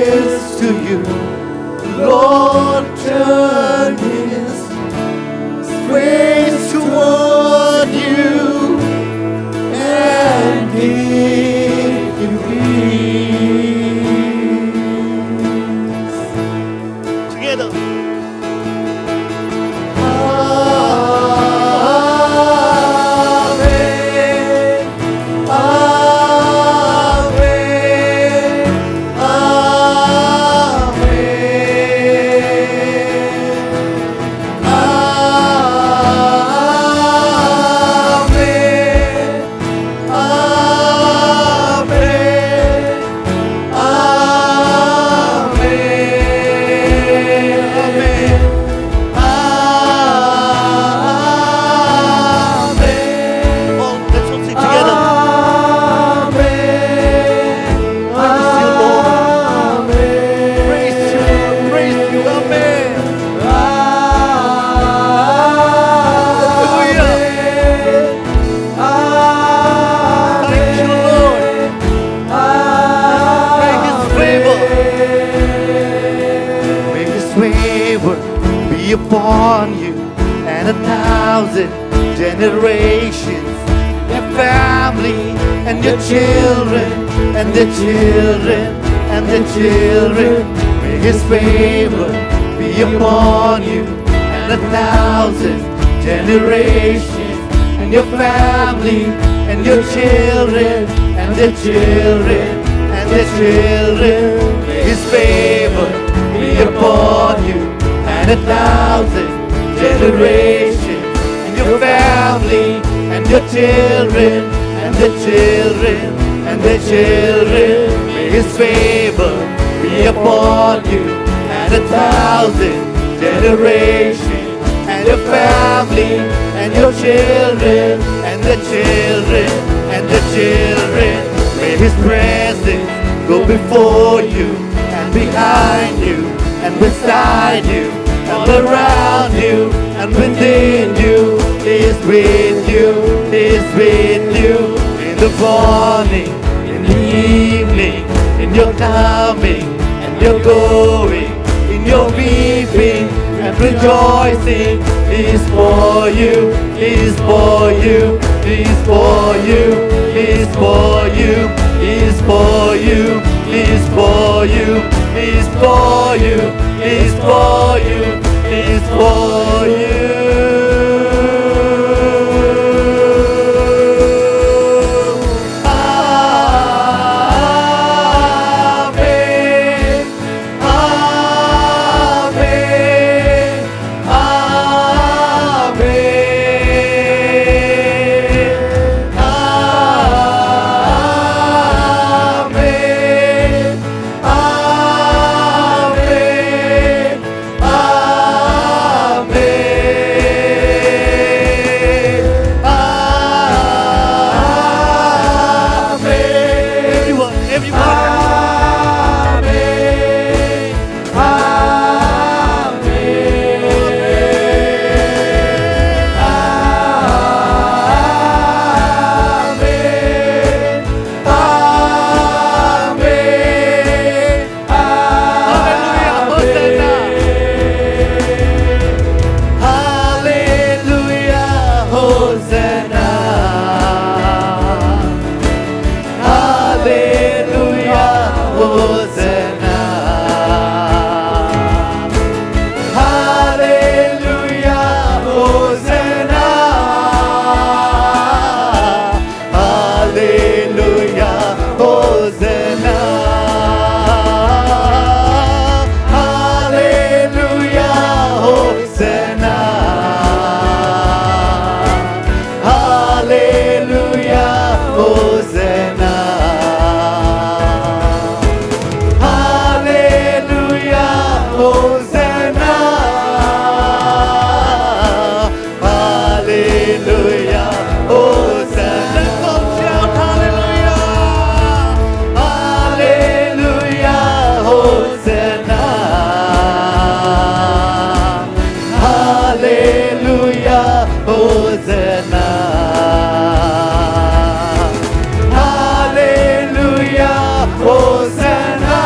is to you. Lord, turn his face toward you and give you peace. Together. Amen. Amen. Let's all sing together. Praise you, amen. Hallelujah. Thank you, Lord. May his favor be upon you and 1,000 generations, your family and your children and their children and their children. May his favor be upon you and 1,000 generations, and your family and your children and their children and their children. May his favor be upon you and 1,000 generations, and your family and your children and their children and their children. May his favor be upon you and 1,000 generations, and your family and your children and their children and their children. May his presence go before you and behind you and beside you, all around you and within you. He is with you, he is with you, in the morning, in the evening, in your coming and your going, in your weeping and rejoicing. He is for you, he is for you, he is for you, he is for you, he is for you, he is for you, he is for you, he is for you, he is for you. Hosanna,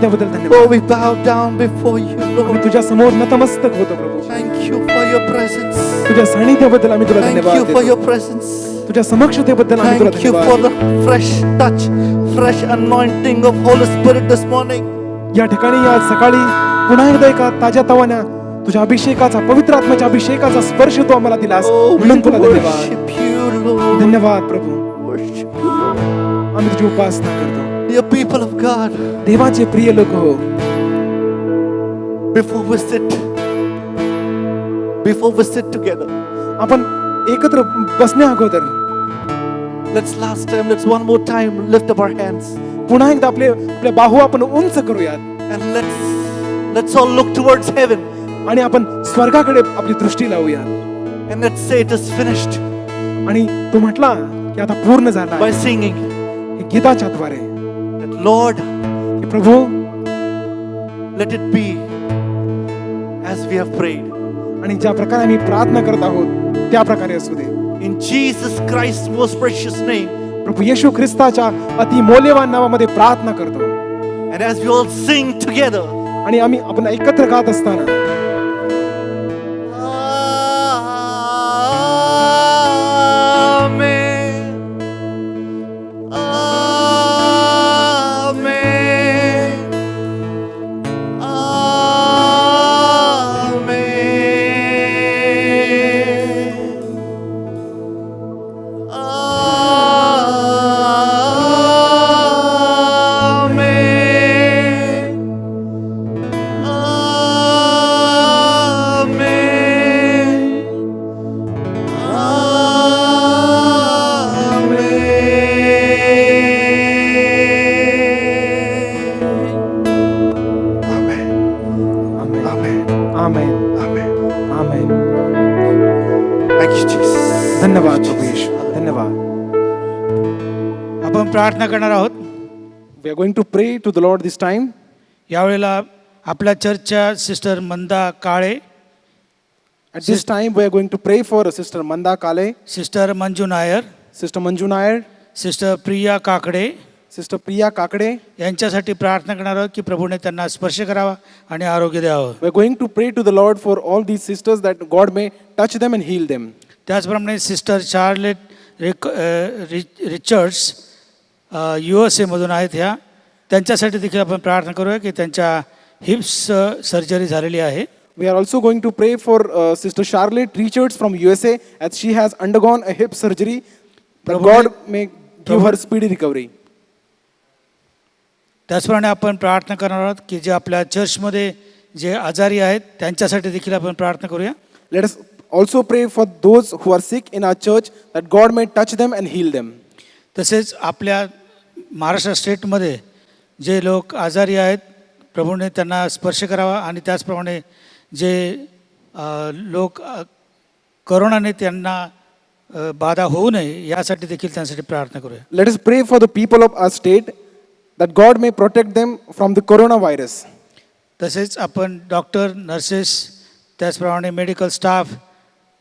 सांगितल्याबद्दल Oh, धन्यवाद. we bow down before you, आम्ही Lord. तुझ्या समोर नतमस्तक होतो प्रभू. Thank you for your presence. तुझ्या सानिध्याबद्दल आम्ही तुला Thank धन्यवाद you for देतो. your presence. तुझ्या समक्षतेबद्दल आम्ही तुला Thank you for धन्यवाद the fresh touch, fresh anointing of Holy Spirit this morning. देतो. या ठिकाणी आज सकाळी पुन्हा एकदा एका ताज्या तवाना तुझ्या अभिषेकाचा, पवित्र आत्म्याच्या अभिषेकाचा स्पर्श तू आम्हाला दिलास Oh, we म्हणून तुला धन्यवाद. worship you, Lord. धन्यवाद प्रभू. Worship you, Lord. आम्ही तुझी उपासना करतो. Dear people of God, देवाचे प्रिय लोक हो, before we sit together, आपण एकत्र बसण्या अगोदर let's one more time lift up our hands पुन्हा एकदा आपल्या बाहू आपण उंच करूयात and let's all look towards heaven आणि आपण स्वर्गाकडे आपली दृष्टी लावूयात and let's say it is finished आणि तू म्हटला की आता पूर्ण झाला by singing हे गीताच्या द्वारे that Lord, की प्रभू let it be as we have prayed. आणि ज्या प्रकारे आम्ही प्रार्थना करत आहोत त्या प्रकारे असू दे. In Jesus Christ's most precious name, प्रभू येशू ख्रिस्ताच्या अति मौल्यवान नावामध्ये प्रार्थना करतो. and as we all sing together, आणि आपण एकत्र गात असताना Amen. Amen. Amen amen amen. Thank you, Jesus. धन्यवाद प्रभू येशू, धन्यवाद. आपण प्रार्थना करणार आहोत. We are going to pray to the Lord this time. यावेळेला आपल्या चर्चच्या sister Manda Kale, At this time we are going to pray for Sister Manda Kale, sister Manju Nair, Sister Manju Nair, sister Priya Kakade Sister Priya Kakade. यांच्यासाठी प्रार्थना करणार आहोत की प्रभूने त्यांना स्पर्श करावा आणि आरोग्य द्यावं. We are going to pray to the Lord for all these sisters that God may touch them and heal them. त्याचप्रमाणे सिस्टर चार्लेट रिचर्ड्स USA मधून आहेत ह्या, त्यांच्यासाठी देखील आपण प्रार्थना करूया की त्यांच्या हिप्स सर्जरी झालेली आहे. We are also going to pray for Sister Charlotte Richards from USA as she has undergone a hip surgery. That God may give her speedy recovery. त्याचप्रमाणे आपण प्रार्थना करणार आहोत की जे आपल्या चर्चमध्ये जे आजारी आहेत त्यांच्यासाठी देखील आपण प्रार्थना करूया. Let us also pray for those who are sick in our church that God may touch them and heal them. तसेच आपल्या महाराष्ट्र स्टेटमध्ये जे लोक आजारी आहेत प्रभूने त्यांना स्पर्श करावा आणि त्याचप्रमाणे जे लोक करोनाने त्यांना बाधा होऊ नये यासाठी देखील त्यांसाठी प्रार्थना करूया. Let us pray for the people of our state that God may protect them from the coronavirus. तसेच आपण डॉक्टर, नर्सेस, त्याचप्रमाणे मेडिकल स्टाफ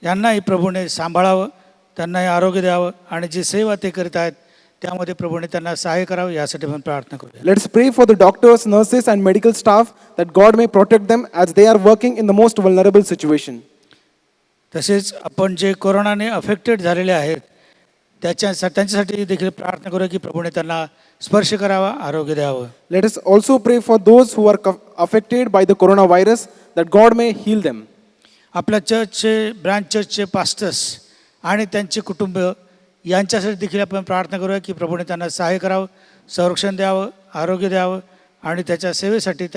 यांनाही प्रभूने सांभाळावं, त्यांनाही आरोग्य द्यावं आणि जी सेवा ते करीत आहेत त्यामध्ये प्रभूने त्यांना सहाय्य करावं यासाठी आपण प्रार्थना करूया. Let us pray for the doctors, nurses and medical staff that God may protect them as they are working in the most vulnerable situation. तसेच आपण जे कोरोनाने अफेक्टेड झालेले आहेत त्यांच्यासाठी देखील प्रार्थना करूया की प्रभूने त्यांना स्पर्श करावा, आरोग्य द्यावं. Let us also pray for those who are affected by the coronavirus that God may heal them. आपल्या चर्चचे, ब्रांच चर्चचे पास्टर्स आणि त्यांचे कुटुंब यांच्यासाठी देखील आपण प्रार्थना करूया की प्रभूने त्यांना सहाय्य करावं, संरक्षण द्यावं, आरोग्य द्यावं आणि त्याच्या सेवेसाठी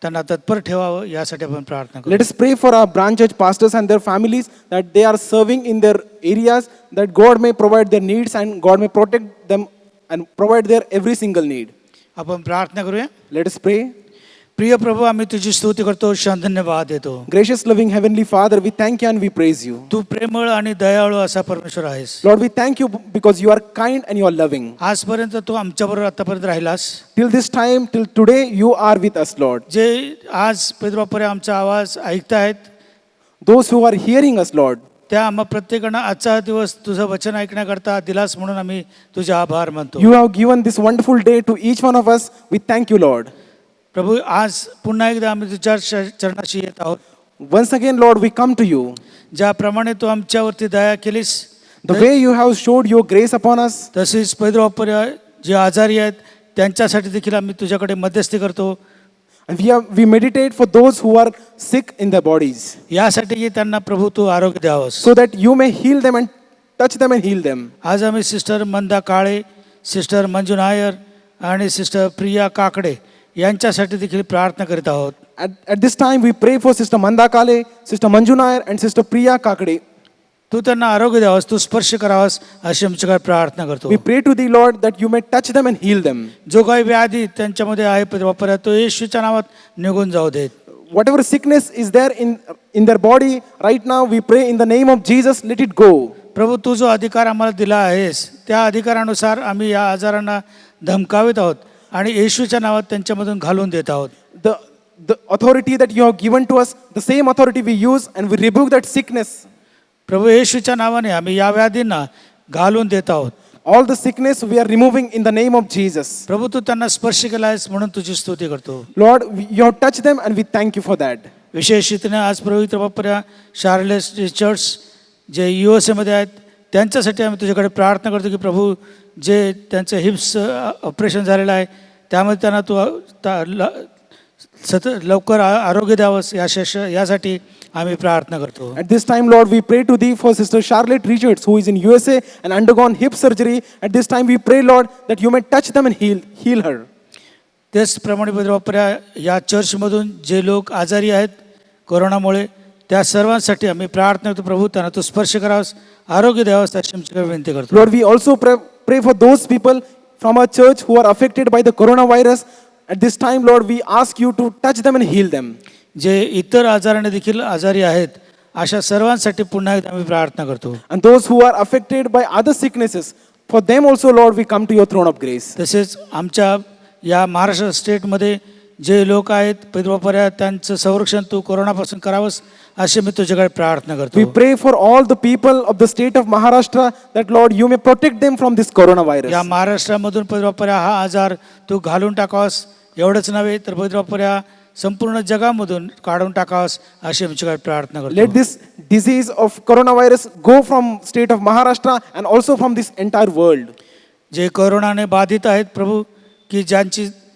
त्यांना तत्पर ठेवावं यासाठी आपण प्रार्थना करू. Let us pray for our branch church pastors and their families that they are serving in their areas, that God may provide their needs and God may protect them and provide their every single need. आपण प्रार्थना करूया. Let us pray. प्रिय प्रभू, आम्ही तुझी स्तुती करतो, धन्यवाद देतो. Gracious loving heavenly Father, we thank you and we praise you. तू प्रेमळ आणि दयाळू असा परमेश्वर आहेस. Lord, we thank you because you are kind and you are loving. आजपर्यंत तू आमच्याबरोबर आतापर्यंत राहिलास. Till this time, till today, you are with us, Lord. जे आज पेद्रोबापुरे आमचा आवाज ऐकतायत Those who are hearing us, Lord, त्या आम्हा प्रत्येकानं आजचा दिवस तुझं वचन ऐकण्याकरता दिलास म्हणून आम्ही तुझे आभार मानतो. you have given this wonderful day to each one of us. We thank you, Lord. प्रभू आज पुन्हा एकदा आम्ही तुझ्या चरणाशी येत आहोत. Once again, Lord, we come to you. ज्याप्रमाणे तू आमच्यावरती दया केलीस The way you have showed your grace upon us, तसेच पैदवापर्या जे आजारी आहेत त्यांच्यासाठी देखील आम्ही तुझ्याकडे मध्यस्थी करतो. and we meditate for those who are sick in their bodies, यासाठी त्यांना प्रभू तू आरोग्य द्यावंस. so that you may heal them and touch them and heal them. आज आम्ही सिस्टर मंदा काळे, सिस्टर मंजू नायर आणि सिस्टर प्रिया काकडे यांच्यासाठी देखील प्रार्थना करीत आहोत. At this time, we pray for Sister Manda Kale, Sister Manju Nair, and Sister Priya Kakade. तू त्यांना आरोग्य द्यावंस, तू स्पर्श करावास अशी आमच्याकडे प्रार्थना करतो. We pray to thee, Lord, that you may touch them and heal them. जो काही व्याधी त्यांच्यामध्ये आहे वापर तो येशूच्या नावात निघून जाऊ देत. Whatever sickness is there in their body, right now we pray in the name of Jesus, let it go. प्रभू तू जो अधिकार आम्हाला दिला आहेस त्या अधिकारानुसार आम्ही या आजारांना धमकावित आहोत आणि येशूच्या नावात त्यांच्यामधून घालून देत आहोत. The authority that you have given to us, the same authority we use, and we rebuke that sickness. प्रभू येशूच्या नावाने आम्ही या व्याधींना घालून देत आहोत. All the sickness we are removing in the name of Jesus. प्रभू तू त्यांना स्पर्श केला आहेस म्हणून तुझी स्तुती करतो. Lord, you have touched them and we thank you for that. विशेष रीतीने आज पवित्र बापऱ्या शार्लेस चर्च जे USA मध्ये आहेत त्यांच्यासाठी आम्ही तुझ्याकडे प्रार्थना करतो की प्रभू जे त्यांचं हिप्स ऑपरेशन झालेलं आहे त्यामध्ये त्यांना तू लवकर आरोग्य द्यावंस यासाठी आम्ही प्रार्थना करतो. At this time, Lord, we pray to thee for Sister Charlotte Richards, who is in USA and undergone hip surgery. At this time, we pray, Lord, that you may touch them and heal her. त्याचप्रमाणे पवित्र बापऱ्या या चर्चमधून जे लोक आजारी आहेत कोरोनामुळे त्या सर्वांसाठी आम्ही प्रार्थना करतो. प्रभू त्यांना तू स्पर्श करावास, आरोग्य द्यावास अशी आमच्याकडे विनंती करतो. Lord, we also pray for those people from our church who are affected by the coronavirus. At this time, Lord, we ask you to touch them and heal them. जे इतर आजाराने देखील आजारी आहेत अशा सर्वांसाठी पुन्हा एकदा आम्ही प्रार्थना करतो. And those who are affected by other sicknesses, for them also, Lord, we come to your throne of grace. तसेच आमच्या या महाराष्ट्र स्टेटमध्ये जे लोक आहेत पैदवापर्या त्यांचं संरक्षण तू कोरोनापासून करावंस अशी मी तुझ्याकडे प्रार्थना करतो. We pray for all the people of the state of Maharashtra that, Lord, you may protect them from this coronavirus. या महाराष्ट्रामधून पैदवापर्या हा आजार तू घालून टाकावास, एवढंच नव्हे तर पैदवापर्या संपूर्ण जगामधून काढून टाकावास अशी आमच्याकडे प्रार्थना करतो. Let this disease of coronavirus go from state of Maharashtra and also from this entire world. जे कोरोनाने बाधित आहेत प्रभू की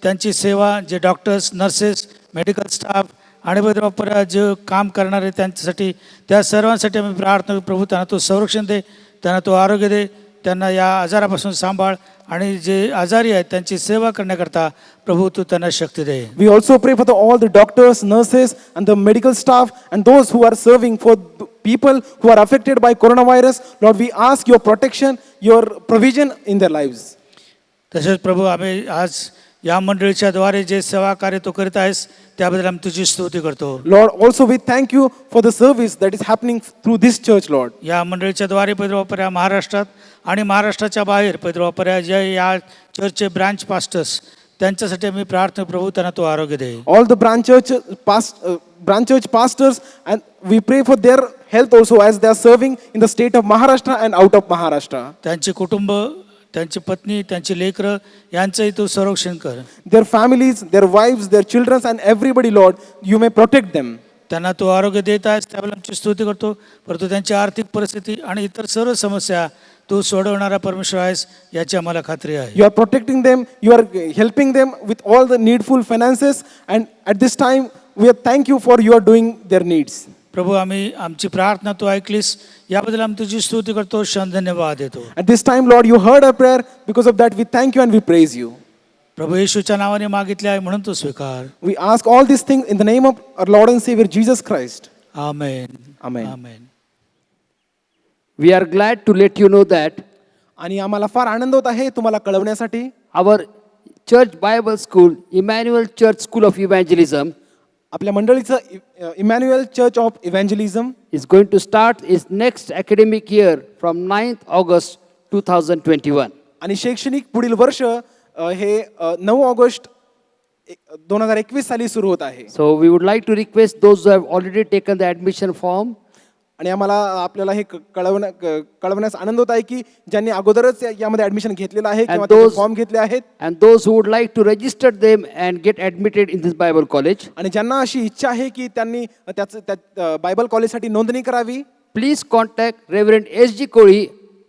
त्यांची सेवा जे डॉक्टर्स, नर्सेस, मेडिकल स्टाफ आणि पैदवापर्या जे काम करणारे त्यांच्यासाठी त्या सर्वांसाठी आम्ही प्रार्थना करतो. प्रभू त्यांना तू संरक्षण दे, त्यांना तू आरोग्य दे, त्यांना या आजारापासून सांभाळ आणि जे आजारी आहेत त्यांची सेवा करण्याकरता प्रभू तू त्यांना शक्ती दे. We also pray for all the doctors, nurses, and the medical staff, and those who are serving for people who are affected by coronavirus. Lord, we ask your protection, your provision in their lives. तसेच प्रभू आम्ही आज या मंडळीच्या द्वारे जे सेवा कार्य तू करीत आहेस त्याबद्दल आम्ही तुझी स्तुती करतो. Lord, also we thank you for the service that is happening through this church, Lord. या मंडळीच्या द्वारे पैदवापर्या महाराष्ट्रात आणि महाराष्ट्राच्या बाहेर पैदवापर्या जे या चर्चचे ब्रांच पास्टर्स त्यांच्यासाठी आम्ही प्रार्थना प्रभू त्यांना तू आरोग्य दे. All the branch church pastors, and we pray for their health also as they are serving in the state of Maharashtra and out of Maharashtra. त्यांचे कुटुंब, त्यांची पत्नी, त्यांची लेकरं यांचंही तू संरक्षण कर. Their families, their wives, their children, and everybody, Lord, you may protect them. त्यांना तू आरोग्य देत आहेस त्यावेळेला आमची स्तुती करतो. परंतु त्यांची आर्थिक परिस्थिती आणि इतर सर्व समस्या तू सोडवणारा परमेश्वर आहेस याची आम्हाला खात्री आहे. You are protecting them, you are helping them with all the needful finances, and at this time we thank you for you are doing their needs. प्रभू आम्ही आमची प्रार्थना तू ऐकलीस याबद्दल आम्ही तुझी स्तुती करतो, धन्यवाद देतो. At this time, Lord, you heard our prayer. Because of that, we thank you and we praise you. प्रभू येशूच्या नावाने मागितले आहे म्हणून तू स्वीकार. We ask all these things in the name of our Lord and Savior Jesus Christ. Amen. Amen. Amen. We are glad to let you know that आणि आम्हाला फार आनंद होत आहे तुम्हाला कळवण्यासाठी our church Bible school, Emmanuel Church School of Evangelism, आपल्या मंडळीचं Emmanuel Church of Evangelism is going to start its next academic year from 9th August 2021. आणि शैक्षणिक पुढील वर्ष हे 9 ऑगस्ट 2021 साली सुरू होत आहे. So we would like to request those who have already taken the admission form आणि आम्हाला आपल्याला हे कळवण्यास आनंद होत आहे की ज्यांनी अगोदरच यामध्ये ॲडमिशन घेतलेलं आहे किंवा those- फॉर्म घेतले आहेत And those who would like to register them and get admitted in this Bible college, आणि ज्यांना अशी इच्छा आहे की त्यांनी बायबल कॉलेजसाठी नोंदणी करावी, please contact Reverend S.G. Koli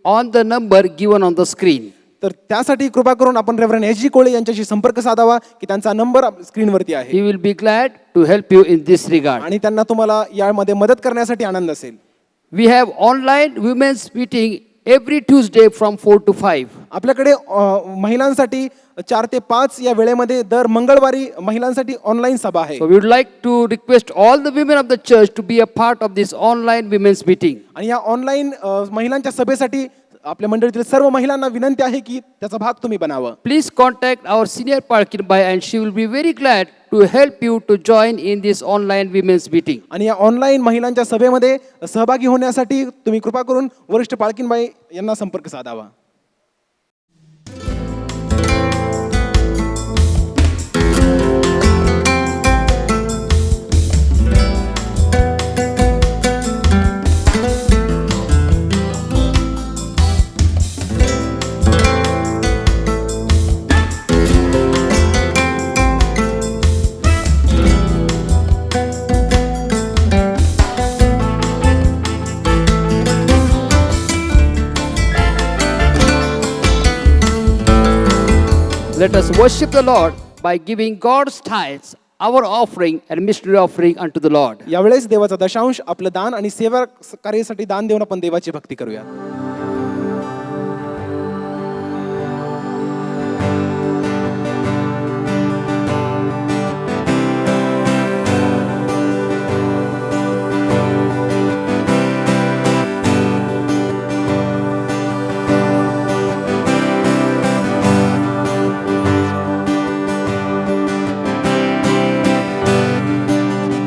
on the number given on the screen. तर त्यासाठी कृपा करून आपण रेव्हरंड एस जी कोळे यांच्याशी संपर्क साधावा की त्यांचा नंबर स्क्रीनवरती आहे He will be glad to help you in this regard. आणि त्यांना तुम्हाला यामध्ये मदत करण्यासाठी आनंद असेल. We have online women's meeting every Tuesday from 4 to 5. आपल्याकडे महिलांसाठी 4 ते 5 या वेळेमध्ये दर मंगळवारी महिलांसाठी ऑनलाईन सभा आहे. So we would like to request all the women of the church to be a part of this online women's meeting. आणि या ऑनलाईन महिलांच्या सभेसाठी आपल्या मंडळीतील सर्व महिलांना विनंती आहे की त्याचा भाग तुम्ही बनावं. Please contact our senior Palkin Bai and she will be very glad to help you to join in this online women's meeting. आणि या ऑनलाईन महिलांच्या सभेमध्ये सहभागी होण्यासाठी तुम्ही कृपा करून वरिष्ठ पाळकीनबाई यांना संपर्क साधावा. Let us worship the Lord by giving God's tithes, our offering and missionary offering unto the Lord. यावेळेस देवाचा दशांश आपलं दान आणि सेवा कार्यासाठी दान देऊन आपण देवाची भक्ती करूया.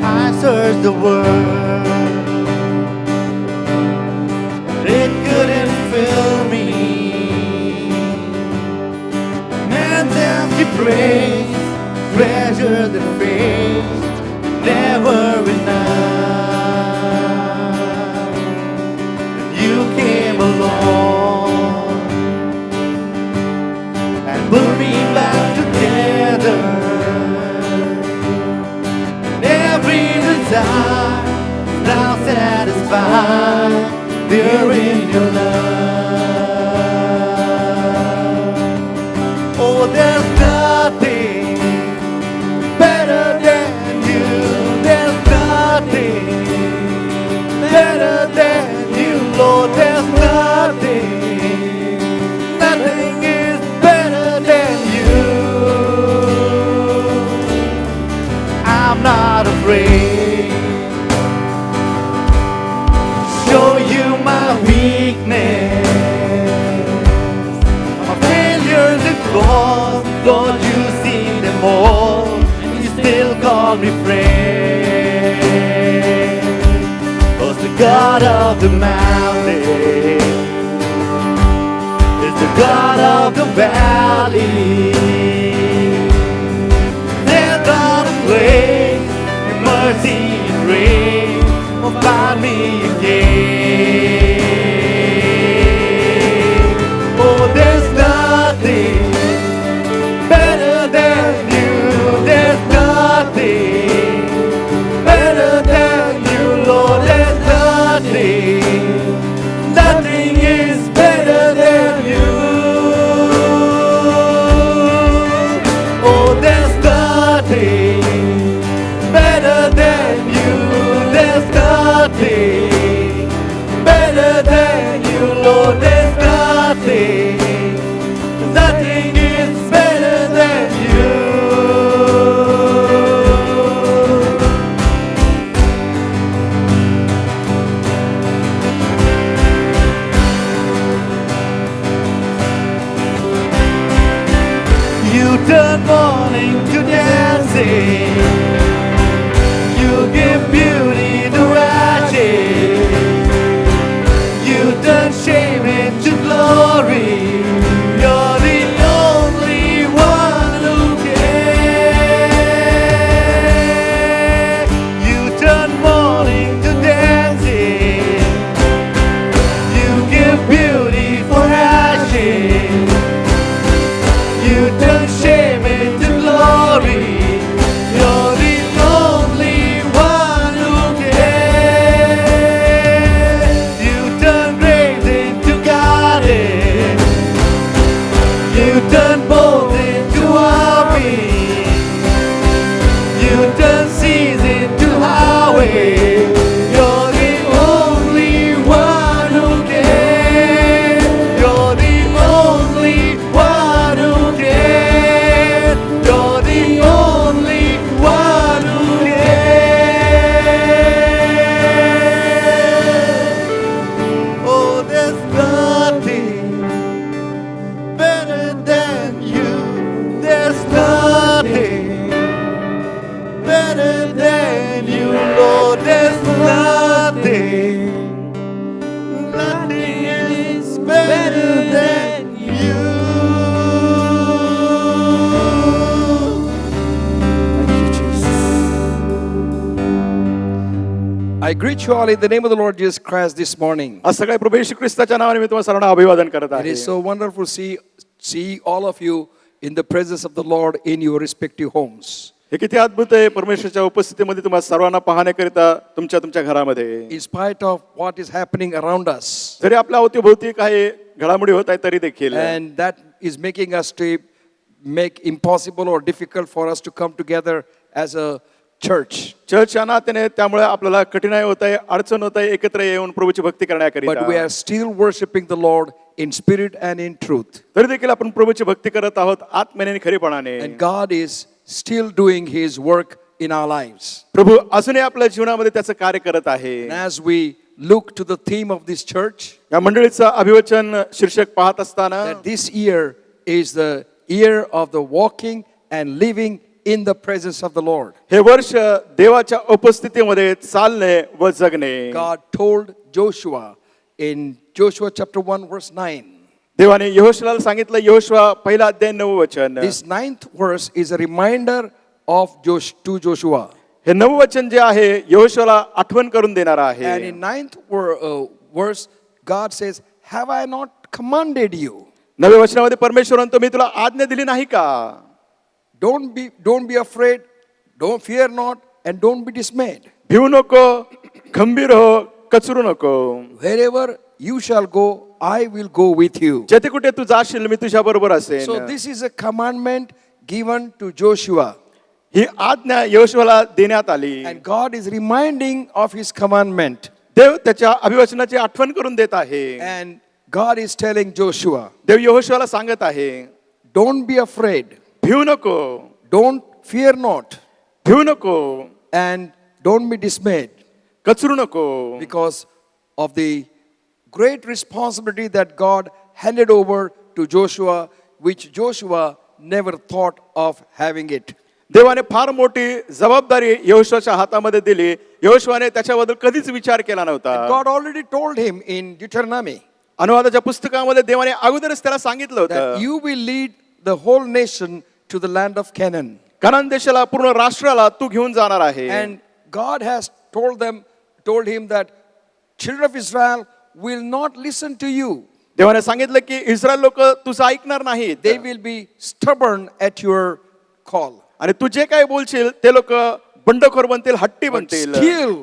I searched the world, it couldn't fill me. Man's empty praise, treasure that fades, never enough. You came along and put me back together. Every desire now satisfied there in your love. Oh, there's nothing better than you. There's nothing better than you, Lord. There's nothing, nothing is better than you. I'm not afraid. Show you my weakness, my failures and flaws. Lord, you see them all, and you still call me friend. 'Cause the God of the mountain is the God of the valley. There's not a place your mercy and grace will find me again. Oh, there's nothing better than you. There's nothing better than you, Lord. There's nothing, nothing is better than you. Oh, there's nothing better than you. There's nothing I greet you all in the name of the Lord Jesus Christ this morning. आज सकाळी प्रभू येशू ख्रिस्ताच्या नावाने मी तुम्हाला सर्वांना अभिवादन करत It आहे. is so wonderful to see all of you in the presence of the Lord in your respective homes. हे किती अद्भुत आहे परमेश्वराच्या उपस्थितीमध्ये तुम्हाला सर्वांना पाहण्याकरिता तुमच्या घरामध्ये. In spite of what is happening around us. जरी आपल्या अवतीभोवती काही घडामोडी होत आहेत तरी देखील And that is making us to make impossible or difficult for us to come together as a church. चर्चच्या नात्याने त्यामुळे आपल्याला कठीणाई होत आहे, अडचण होत आहे एकत्र येऊन प्रभूची भक्ती But we करण्याकरिता. are still worshiping the Lord in spirit and in truth. तरी देखील आपण प्रभूची भक्ती करत आहोत आत्म्याने आणि खरीपणाने. And God is still doing His work in our lives. प्रभू अजूनही आपल्या जीवनामध्ये त्याचं कार्य करत आहे. And as we look to the theme of this church, या मंडळीचं अभिवचन शीर्षक पाहत असताना that this year is the year of the walking and living in the presence of the Lord. हे वर्ष देवाच्या उपस्थितीमध्ये चालणे व जगणे. God told Joshua in Joshua chapter 1 verse 9. देवाने यहोशुआला सांगितलं, यहोशुआ पहिला अध्याय 9 वचन. This 9th verse is a reminder to Joshua. हे 9 वचन जे आहे यहोशुआला आठवण करून देणार And आहे. in 9th verse, God says, "Have I not commanded you? 9व्या वचनामध्ये परमेश्वर म्हणतो, मी तुला आज्ञा दिली नाही का? Don't be afraid, don't fear not, and don't be dismayed. भिवू नको, खंबीर हो, कचरू नको. Wherever you shall go, I will go with you." जेथे कुठे तू जाशील मी तुझ्या बरोबर असेन. So this is a commandment given to Joshua. ही आज्ञा यहोशुआला देण्यात आली. And God is reminding of His commandment. देव त्याच्या अभिवचनाची आठवण करून देत आहे. And God is telling Joshua, देव यहोशुआला सांगत आहे, don't be afraid, भिवू नको, don't fear not, भिवू नको, and don't be dismayed, Kachru नको. because of the great responsibility that God handed over to Joshua, which Joshua never thought of having it. देवाने फार मोठी जबाबदारी यहोशुआच्या हातामध्ये दिली. यहोशुआने त्याच्याबद्दल कधीच विचार केला नव्हता. God already told him in Deuteronomy अनुवादाच्या पुस्तकामध्ये देवाने अगोदरच त्याला सांगितलं that होतं, you will lead the whole nation to the land of Canaan. Kanan देशाला पूर्ण राष्ट्राला तू घेऊन जाणार आहे. And God has told him that children of Israel will not listen to you. देवाने सांगितलं की इस्रायल लोक तुझं ऐकणार नाहीत. They will be stubborn at your call. आणि तू जे काही बोलशील ते लोक बंडखोर बनतील, हट्टी But बनतील. still,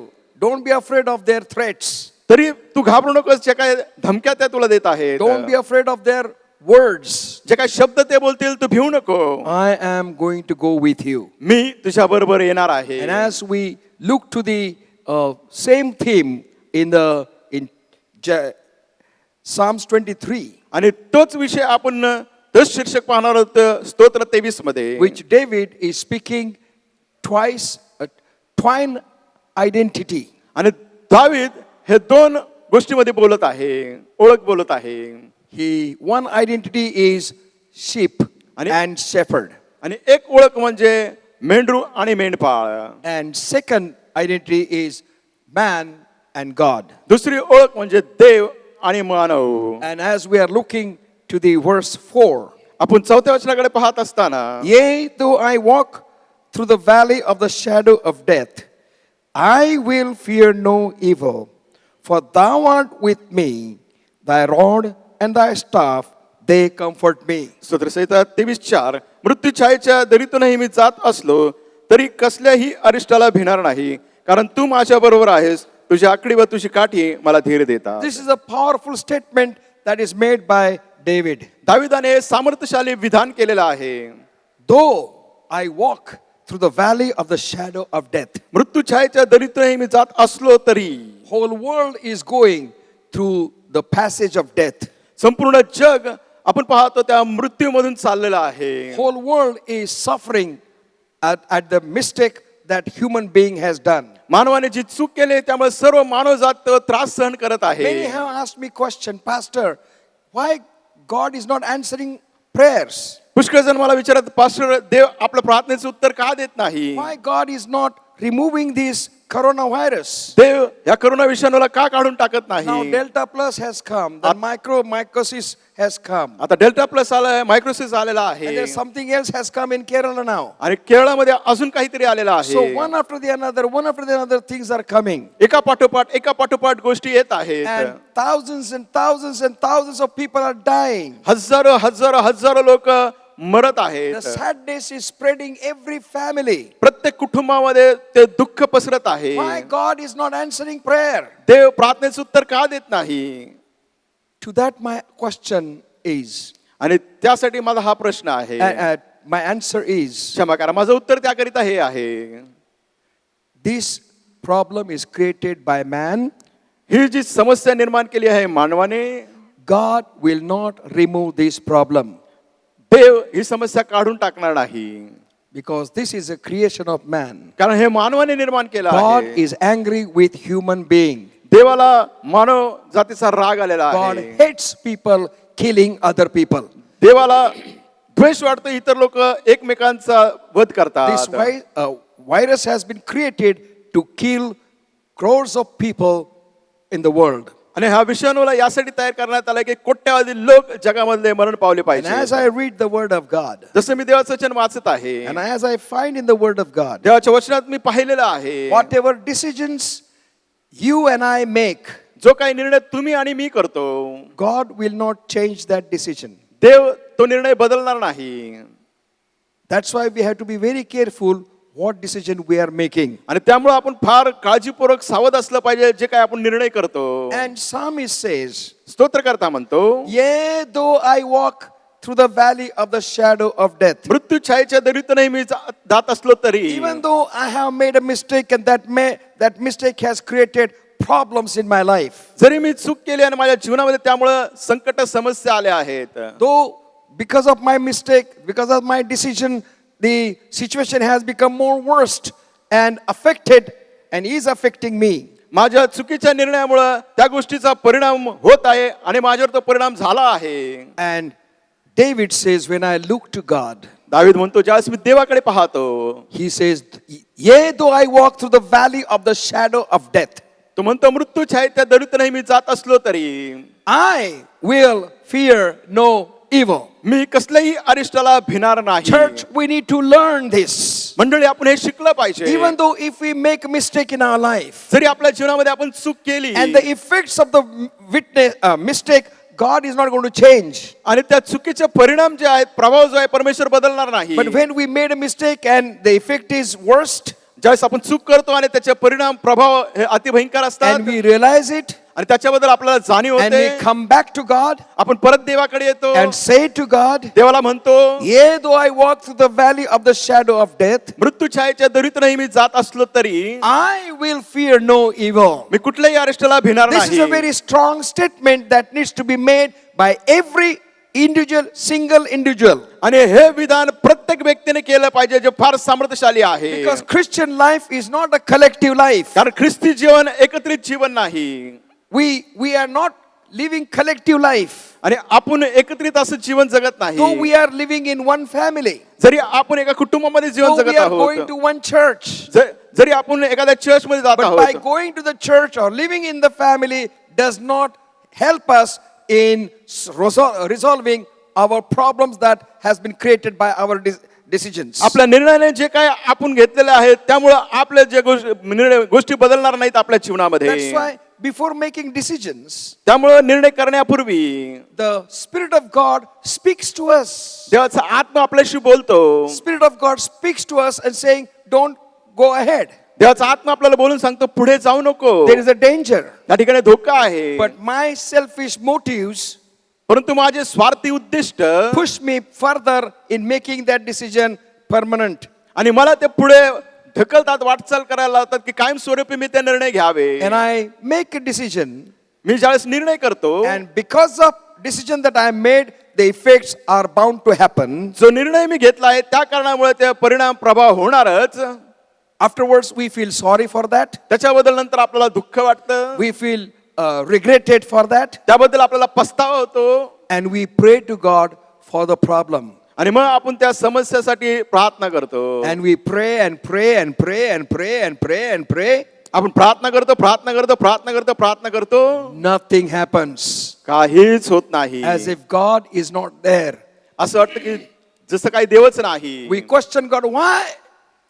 don't be afraid of their threats. तरी तू घाबरू नकोस, जे काही धमक्या त्या तुला देत आहेत, Don't be afraid of their words. जे काही शब्द ते बोलतील तू भिवू नको. I am going to go with you. मी तुझ्या बरोबर येणार आहे. And as we look to the same theme in Psalms 23, आणि तोच विषय आपण तोच शीर्षक पाहणार आहोत स्तोत्र 23 मध्ये, which David is speaking twine identity. आणि दावीद हे दोन गोष्टीमध्ये बोलत आहे, ओळख बोलत आहे. One identity is sheep and shepherd. आणि एक ओळख म्हणजे मेंढरू आणि मेंढपाळ. And second identity is man and God. दुसरी ओळख म्हणजे देव आणि मानव. And as we are looking to the verse 4, आपण 4थ्या वचनाकडे पाहत असताना, yea, though I walk through the valley of the shadow of death, I will fear no evil, for thou art with me, thy rod and thy staff, they comfort me. स्तोत्रसंहिता 23:4, मृत्यूछायेच्या दरीतूनही मी जात असलो तरी कसल्याही अरिष्टाला भिणार नाही, कारण तू माझ्या बरोबर आहेस, तुझी आकडी व तुझी काठी मला धीर देतात. This is a powerful statement that is made by David. दाविदाने सामर्थ्यशाली विधान केलेलं आहे. Though I walk through the valley of the shadow of death, मृत्यूछायेच्या दरीतूनही मी जात असलो तरी, whole world is going through the passage of death. संपूर्ण जग आपण पाहतो त्या मृत्यूमधून चाललेलं आहे. Whole world is suffering at the mistake that human being has done. मानवाने जी चूक केली त्यामुळे सर्व मानवजात त्रास सहन करत आहे. Many have asked me question, Pastor, why God is not answering prayers? पुष्कळ जण मला विचारत, पास्टर, देव आपल्या प्रार्थनेचं उत्तर का देत नाही? Why God is not removing these coronavirus. देव या करोना विषाणूला का काढून टाकत Now नाही? Delta Plus has come. The mycosis has come. आता डेल्टा प्लस आलाय, मायक्रोसिस आलेला And आहे there's something else has come in Kerala now. आणि केरळमध्ये अजून काहीतरी आलेला So आहे. one after the other things are coming. एका पाठोपाठ गोष्टी येत आहेत. And thousands and thousands and thousands of people are dying. हजारो लोक मरत The आहेत. sadness is spreading every family. प्रत्येक कुटुंबामध्ये ते दुःख पसरत आहे. Why God is not answering prayer? देव प्रार्थनेचं उत्तर का देत नाही? To that my question is, आणि त्यासाठी माझा हा प्रश्न आहे. my answer is, क्षमा करा, माझं उत्तर त्याकरिता हे आहे. this problem is created by man. ही जी समस्या निर्माण केली आहे मानवाने, God will not remove this problem देव ही समस्या काढून टाकणार नाही. because this is a creation of man. कारण हे मानवाने निर्माण केलं God आहे. is angry with human being. देवाला मानव जातीचा राग आलेला God आहे. hates people killing other people. देवाला द्वेष वाटतो, इतर लोक एकमेकांचा वध This करतात. virus has been created to kill crores of people in the world. आणि हा विषाणूला यासाठी तयार करण्यात आला की कोट्यावधी लोक जगामधले मरण पावले And as पाहिजे. I read the word of God, जसं मी देवाचं वचन वाचत आहे, and as I find in the word of God, देवाच्या वचनात मी पाहिलेलं आहे, whatever decisions you and I make, जो काही निर्णय तुम्ही आणि मी करतो, God will not change that decision. देव तो निर्णय बदलणार नाही. That's why we have to be very careful what decision we are making. आणि त्यामुळे आपण फार काळजीपूर्वक सावध असलं पाहिजे जे काही आपण निर्णय करतो. And psalmist says, स्तोत्रकर्ता म्हणतो, yea, though I walk through the valley of the shadow of death, मृत्यू छायेच्या दरीतूनही मी जात असलो तरी, even though I have made a mistake and that mistake has created problems in my life, जरी मी चूक केली आणि माझ्या जीवनामध्ये त्यामुळे संकट समस्या आल्या आहेत, though because of my mistake, because of my decision, the situation has become more worst and affected and is affecting me. माझ्या चुकीच्या निर्णयामुळे त्या गोष्टीचा परिणाम होत आहे आणि माझ्यावर तो परिणाम झाला आहे. And David says, when I look to God, David म्हणतो, ज्यावेळेस मी देवाकडे पाहतो, he says, yea, though I walk through the valley of the shadow of death, तो म्हणतो मृत्यू छायेच्या दरीतूनही मी जात असलो तरी I will fear no evil. मी कसल्याही अरिष्टाला भिणार नाही. Church, we need to learn this. मंडळी, आपण हे शिकलं पाहिजे. Even though if we make a mistake in our life, जरी आपल्या जीवनामध्ये आपण चूक केली and the effects of the mistake, God is not going to change. आणि त्या चुकीचे परिणाम जे आहेत, प्रभाव जो आहे, परमेश्वर बदलणार नाही. But when we made a mistake and the effect is worst, ज्यावेळेस आपण चूक करतो आणि त्याचे परिणाम प्रभाव हे अतिभयंकर असतात and we realize it, आणि त्याच्याबद्दल आपल्याला जाणीव and we होते, come back to God आपण परत देवाकडे येतो, and say to God, देवाला म्हणतो, yea, though I walk through the valley of the shadow of death, मृत्यू छायेच्या दरीतूनही मी जात असलो तरी I will fear no evil. मी कुठल्याही अरिष्टाला भिणार This is a नाही. very strong statement that needs to be made by every single individual. आणि हे विधान प्रत्येक व्यक्तीने केलं पाहिजे जे फार सामर्थ्यशाली आहे. Because Christian life is not a collective life. कारण ख्रिस्ती जीवन एकत्रित जीवन नाही. We are not living collective life. आणि आपण एकत्रित असं जीवन जगत Though नाही. we are living in one family, जरी आपण एका कुटुंबामध्ये जीवन though we जगत are going आहोत, to one church, जरी आपण एखाद्या चर्च मध्ये जात but by आहोत, going to the church or living in the family does not help us in resolving our problems that has been created by our decisions. आपल्या निर्णयाने जे काय आपण घेतलेले आहेत त्यामुळे आपल्या जे गोष्टी बदलणार नाहीत आपल्या जीवनामध्ये. That's why before making decisions, त्यामुळे निर्णय करण्यापूर्वी the Spirit of God speaks to us. देवाचा आत्मा आपल्याशी बोलतो. Spirit of God speaks to us and saying, don't go ahead. देवाचा आत्मा आपल्याला बोलून सांगतो, पुढे जाऊ नको, There is a danger. त्या ठिकाणी धोका आहे. But my selfish motives परंतु माझे स्वार्थी उद्दिष्ट push me further in making that decision permanent. आणि मला ते पुढे ढकलतात, वाटचाल करायला लावतात की कायमस्वरूपी मी ते निर्णय घ्यावे. And I make a decision, मी ज्यावेळेस निर्णय करतो, and because of decision that I made, the effects are bound to happen. जो निर्णय मी घेतला आहे त्या कारणामुळे ते परिणाम प्रभाव होणारच. Afterwards, we feel sorry for that. त्याच्याबद्दल नंतर आपल्याला दुःख वाटतं, We feel regretted for that. त्याबद्दल आपल्याला पस्तावा होतो And we pray to God for the problem. आणि मग आपण त्या समस्येसाठी प्रार्थना करतो. And we pray and pray and pray and pray and pray and pray. आपण प्रार्थना करतो nothing happens. काहीच होत नाही. As if God is not there. असं वाटतं की जसं काही देवच नाही. We question God, why?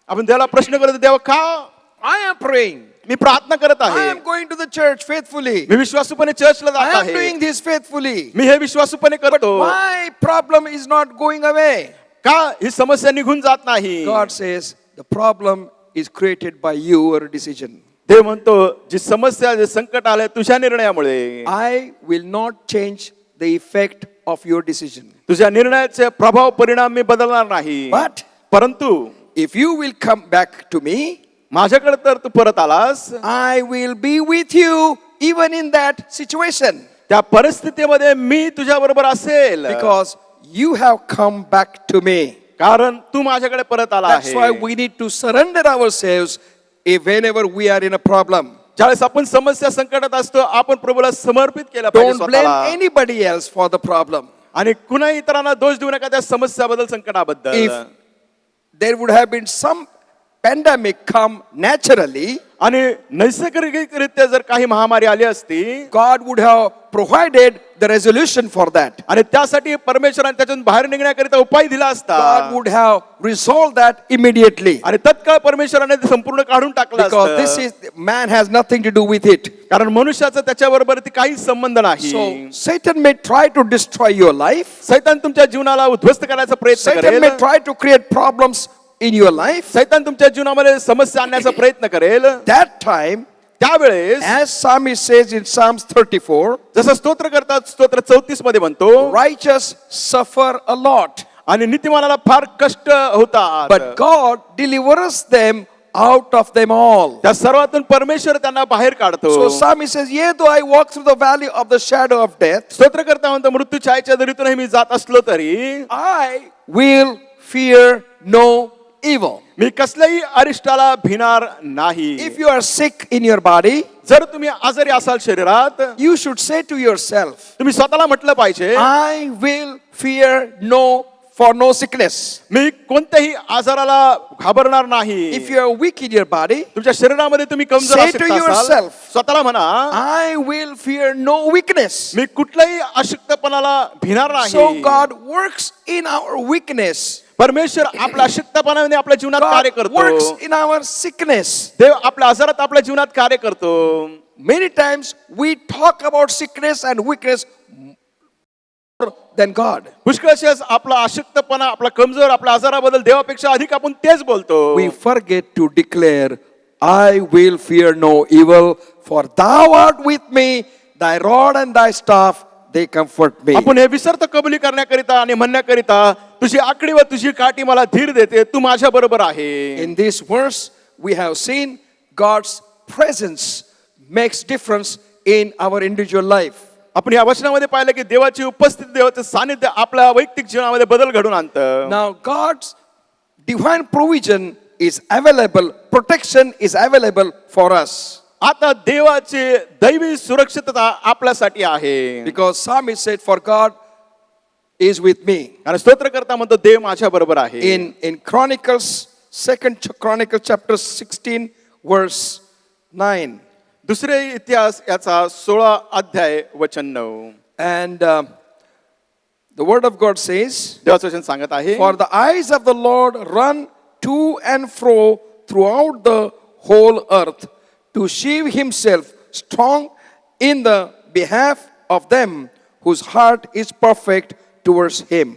आपण त्याला प्रश्न करतो, देवा का? I am praying. मी प्रार्थना करत I आहे, am going to the church faithfully. Me विश्वासूपणे चर्चला I जात am doing आहे, this faithfully. Me hey विश्वासूपणे But करतो. why problem is not going away? का ही समस्या निघून जात नाही? God says the problem is created by your decision. देव म्हणतो, जी समस्या, जे संकट आलंय तुझ्या निर्णयामुळे, I will not change the effect of your decision. तुझ्या निर्णयाचे प्रभाव परिणाम मी बदलणार नाही. But परंतु if you will come back to me, माझ्याकडे तर तू परत आलास, I will be with you even in that situation. त्या परिस्थितीमध्ये मी तुझ्या बरोबर असेल, Because you have come back to me. कारण तू माझ्याकडे परत आला That's why आहे. we need to surrender ourselves whenever we are in a problem. ज्यावेळेस आपण समस्या संकटात असतो, आपण प्रभूला समर्पित केलं पाहिजे Don't blame स्वतःला. anybody else for the problem. आणि कुणा इतरांना दोष देऊ नका त्या समस्याबद्दल, संकटाबद्दल. If there would have been some pandemic come naturally, आणि नैसर्गिकरित्या जर काही महामारी आली असती, God would have provided the resolution for that. आणि त्यासाठी परमेश्वराने त्यातून बाहेर निघण्याकरिता उपाय दिला असता, God would have resolved that immediately. आणि तत्काळ परमेश्वराने ते संपूर्ण काढून टाकलं Because this असतं. is, man has nothing to do with it. कारण मनुष्याचा त्याच्याबरोबर ती काहीच संबंध नाही. So Satan may try to destroy your life. सैतान तुमच्या जीवनाला उद्ध्वस्त करायचा प्रयत्न Satan करेल. may try to create problems in your life. सैतान तुमच्या जीवनामध्ये समस्या आणण्याचा प्रयत्न करेल. That time, त्यावेळेस as psalmist says in Psalms 34, जसं स्तोत्र करतात, स्तोत्र 34 मध्ये म्हणतो, righteous suffer a lot, आणि नीतिमानाला फार कष्ट होतात, but God delivers them out of them all. त्या सर्वातून परमेश्वर त्यांना बाहेर काढतो. So psalmist says, yea, though I walk through the valley of the shadow of death, स्तोत्र करता म्हणतो, मृत्यू छायेच्या दरीतूनही मी जात असलो तरी I will fear no evil. मी कसल्याही अरिष्टाला भिणार नाही. If you are sick in your body, जर तुम्ही आजारी असाल शरीरात, you should say to yourself, तुम्ही स्वतःला म्हटलं पाहिजे, I will fear no sickness. मी कोणत्याही आजाराला घाबरणार नाही. If you are weak in your body, तुमच्या शरीरामध्ये तुम्ही कमजोर Say to अशक्त असाल, yourself, स्वतःला म्हणा, I will fear no weakness. मी कुठल्याही अशक्तपणाला भिणार So नाही. God works in our weakness. परमेश्वर आपल्या अशक्तपणाने आपल्या जीवनात कार्य God करतो. works in our sickness. देव आपल्या आजारात आपल्या जीवनात कार्य करतो. Many times we talk about sickness and weakness more than God. पुष्कळशेच आपला अशक्तपणा, आपला कमजोर, आपल्या आजाराबद्दल देवापेक्षा अधिक आपण तेच बोलतो. We forget to declare, I will fear no evil, for thou art with me, thy rod and thy staff, they comfort me. आपण हे विसरतो कबुली करण्याकरिता आणि म्हणण्याकरिता, तुझी आकडी व तुझी काठी मला धीर देते, तू माझ्या बरोबर आहे. In this verse, we have seen God's presence makes difference in our individual life. आपण या वचनामध्ये पाहिलं की देवाची उपस्थिती, देवाचं सानिध्य आपल्या वैयक्तिक जीवनामध्ये बदल घडून आणतं. Now, God's divine provision is available, protection is available for us. आता देवाची दैवी सुरक्षितता आपल्यासाठी आहे. Because psalmist said, for God is with me. आणि स्तोत्रकर्ता म्हणतो, देव माझ्या बरोबर आहे. In Chronicles, 2 Chronicles chapter 16, verse 9. दुसरे इतिहास याचा 16 अध्याय वचन 9. And the word of God says, देवाचं वचन सांगत आहे, for the eyes of the Lord run to and fro throughout the whole earth, to shew himself strong in the behalf of them whose heart is perfect towards him.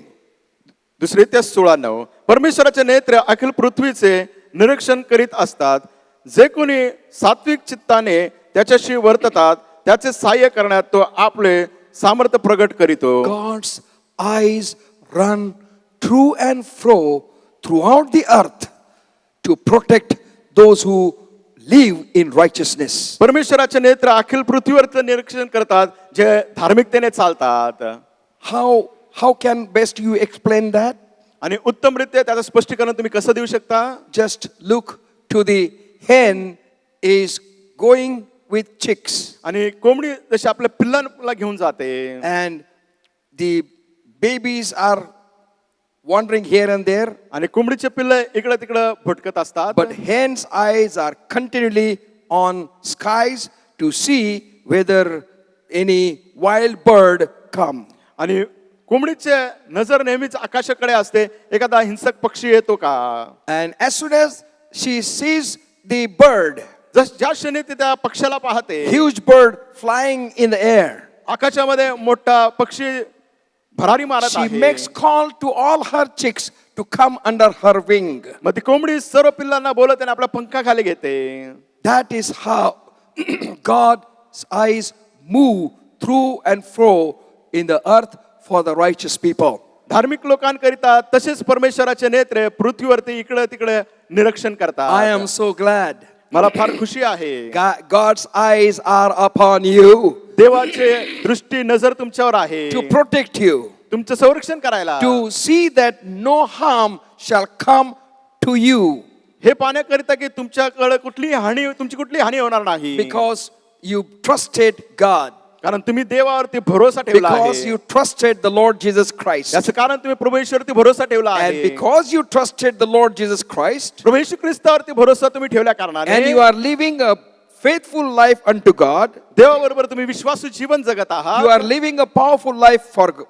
दुसरे इतिहास 16:9. परमेश्वराचे नेत्र अखिल पृथ्वीचे निरीक्षण करीत असतात, जे कोणी सात्विक चित्ताने त्याच्याशी वर्ततात, त्याचे सहाय्य करण्यात तो आपले सामर्थ्य प्रगट करीतो. God's eyes run through and fro throughout the earth to protect those who live in righteousness. परमेश्वराचे नेत्र अखिल पृथ्वीवरचं निरीक्षण करतात, जे धार्मिकतेने चालतात. How can best you explain that? आणि उत्तमरित्या त्याचं स्पष्टीकरण तुम्ही कसं देऊ शकता? Just look to the hen is going with chicks, आणि कोंबडी जशी आपल्या पिल्लांना घेऊन जाते, and the babies are wandering here and there, आणि कोंबडीचे पिल्ल इकडं तिकडं भटकत असतात, but hen's eyes are continually on skies to see whether any wild bird come. आणि कोंबडीचे नजर नेहमीच आकाशाकडे असते, एखादा हिंसक पक्षी येतो का. And as soon as she sees the bird, ज्या क्षणी ती त्या पक्षाला पाहते, huge bird flying in the air, आकाशामध्ये मोठा पक्षी भरारी मारत she आहे, makes call to all her chicks to come under her wing. मग ती कोंबडी सर्व पिल्लांना बोलत आणि आपल्या पंखाखाली घेते. That is how God's eyes move through and fro in the earth for the righteous people. धार्मिक लोकांकरिता तसेच परमेश्वराचे नेत्र पृथ्वीवरती इकडे तिकडे निरीक्षण I करतात. am so glad. मला फार खुशी आहे. God's eyes are upon you देवाचे दृष्टी नजर तुमच्यावर आहे, to protect you, तुमचं संरक्षण करायला, to see that no harm shall come to you हे पाहण्याकरिता की तुमच्याकडे तुमची कुठली हानी होणार नाही, because you trusted God, कारण तुम्ही देवावरती भरोसा ठेवला because आहे. you trusted the Lord Jesus Christ. याचं कारण तुम्ही प्रभू येशूवरती भरोसा ठेवला And आहे. because you trusted the Lord Jesus Christ, प्रभू येशू ख्रिस्तावरती भरोसा तुम्ही ठेवल्या कारणाने and you are living a faithful life unto God, देवाबरोबर तुम्ही विश्वासू जीवन जगत you आहात, are living a powerful life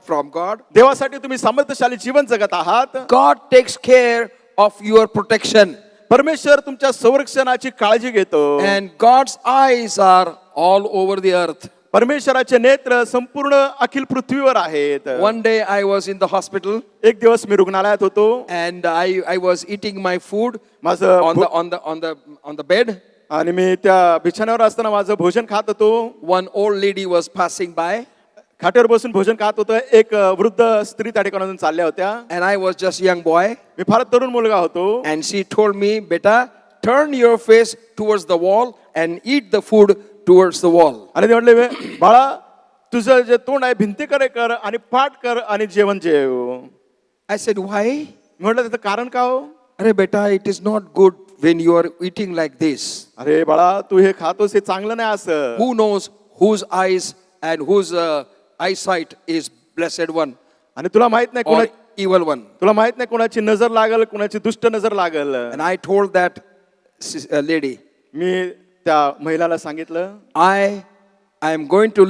from God. देवासाठी तुम्ही सामर्थ्यशाली जीवन जगत आहात, God takes care of your protection, परमेश्वर तुमच्या संरक्षणाची काळजी घेतो. and God's eyes are all over the earth. परमेश्वराचे नेत्र संपूर्ण अखिल पृथ्वीवर आहेत. One day I was in the hospital एक दिवस मी रुग्णालयात होतो, and I was eating my food माझं on the bed. आणि मी त्या बिछाण्यावर असताना माझं भोजन खात होतो. One old lady was passing by खाटेवर बसून भोजन खात होतो. एक वृद्ध स्त्री त्या ठिकाणातून चालल्या होत्या. and I was just young boy, मी फार तरुण मुलगा होतो. and she told me, "Beta, turn your face towards the wall and eat the food towards the wall." आणि ते म्हटले, बाळा तुझं जे तोंड आहे भिंतीकडे कर आणि पाठ कर आणि जेवण जेव. I said, "Why?" मी म्हटलं त्याचं कारण का हो. "Arey beta, it is not good when you are eating like this. अरे बाळा तू हे खातोस हे चांगलं नाही असं. Who knows whose eyes and whose eyesight is blessed one आणि तुला माहित नाही or कोणा evil one?" तुला माहित नाही कोणाची नजर लागल, कोणाची दुष्ट नजर लागल. And I told that lady, मी त्या महिलाला सांगितलं, I am going to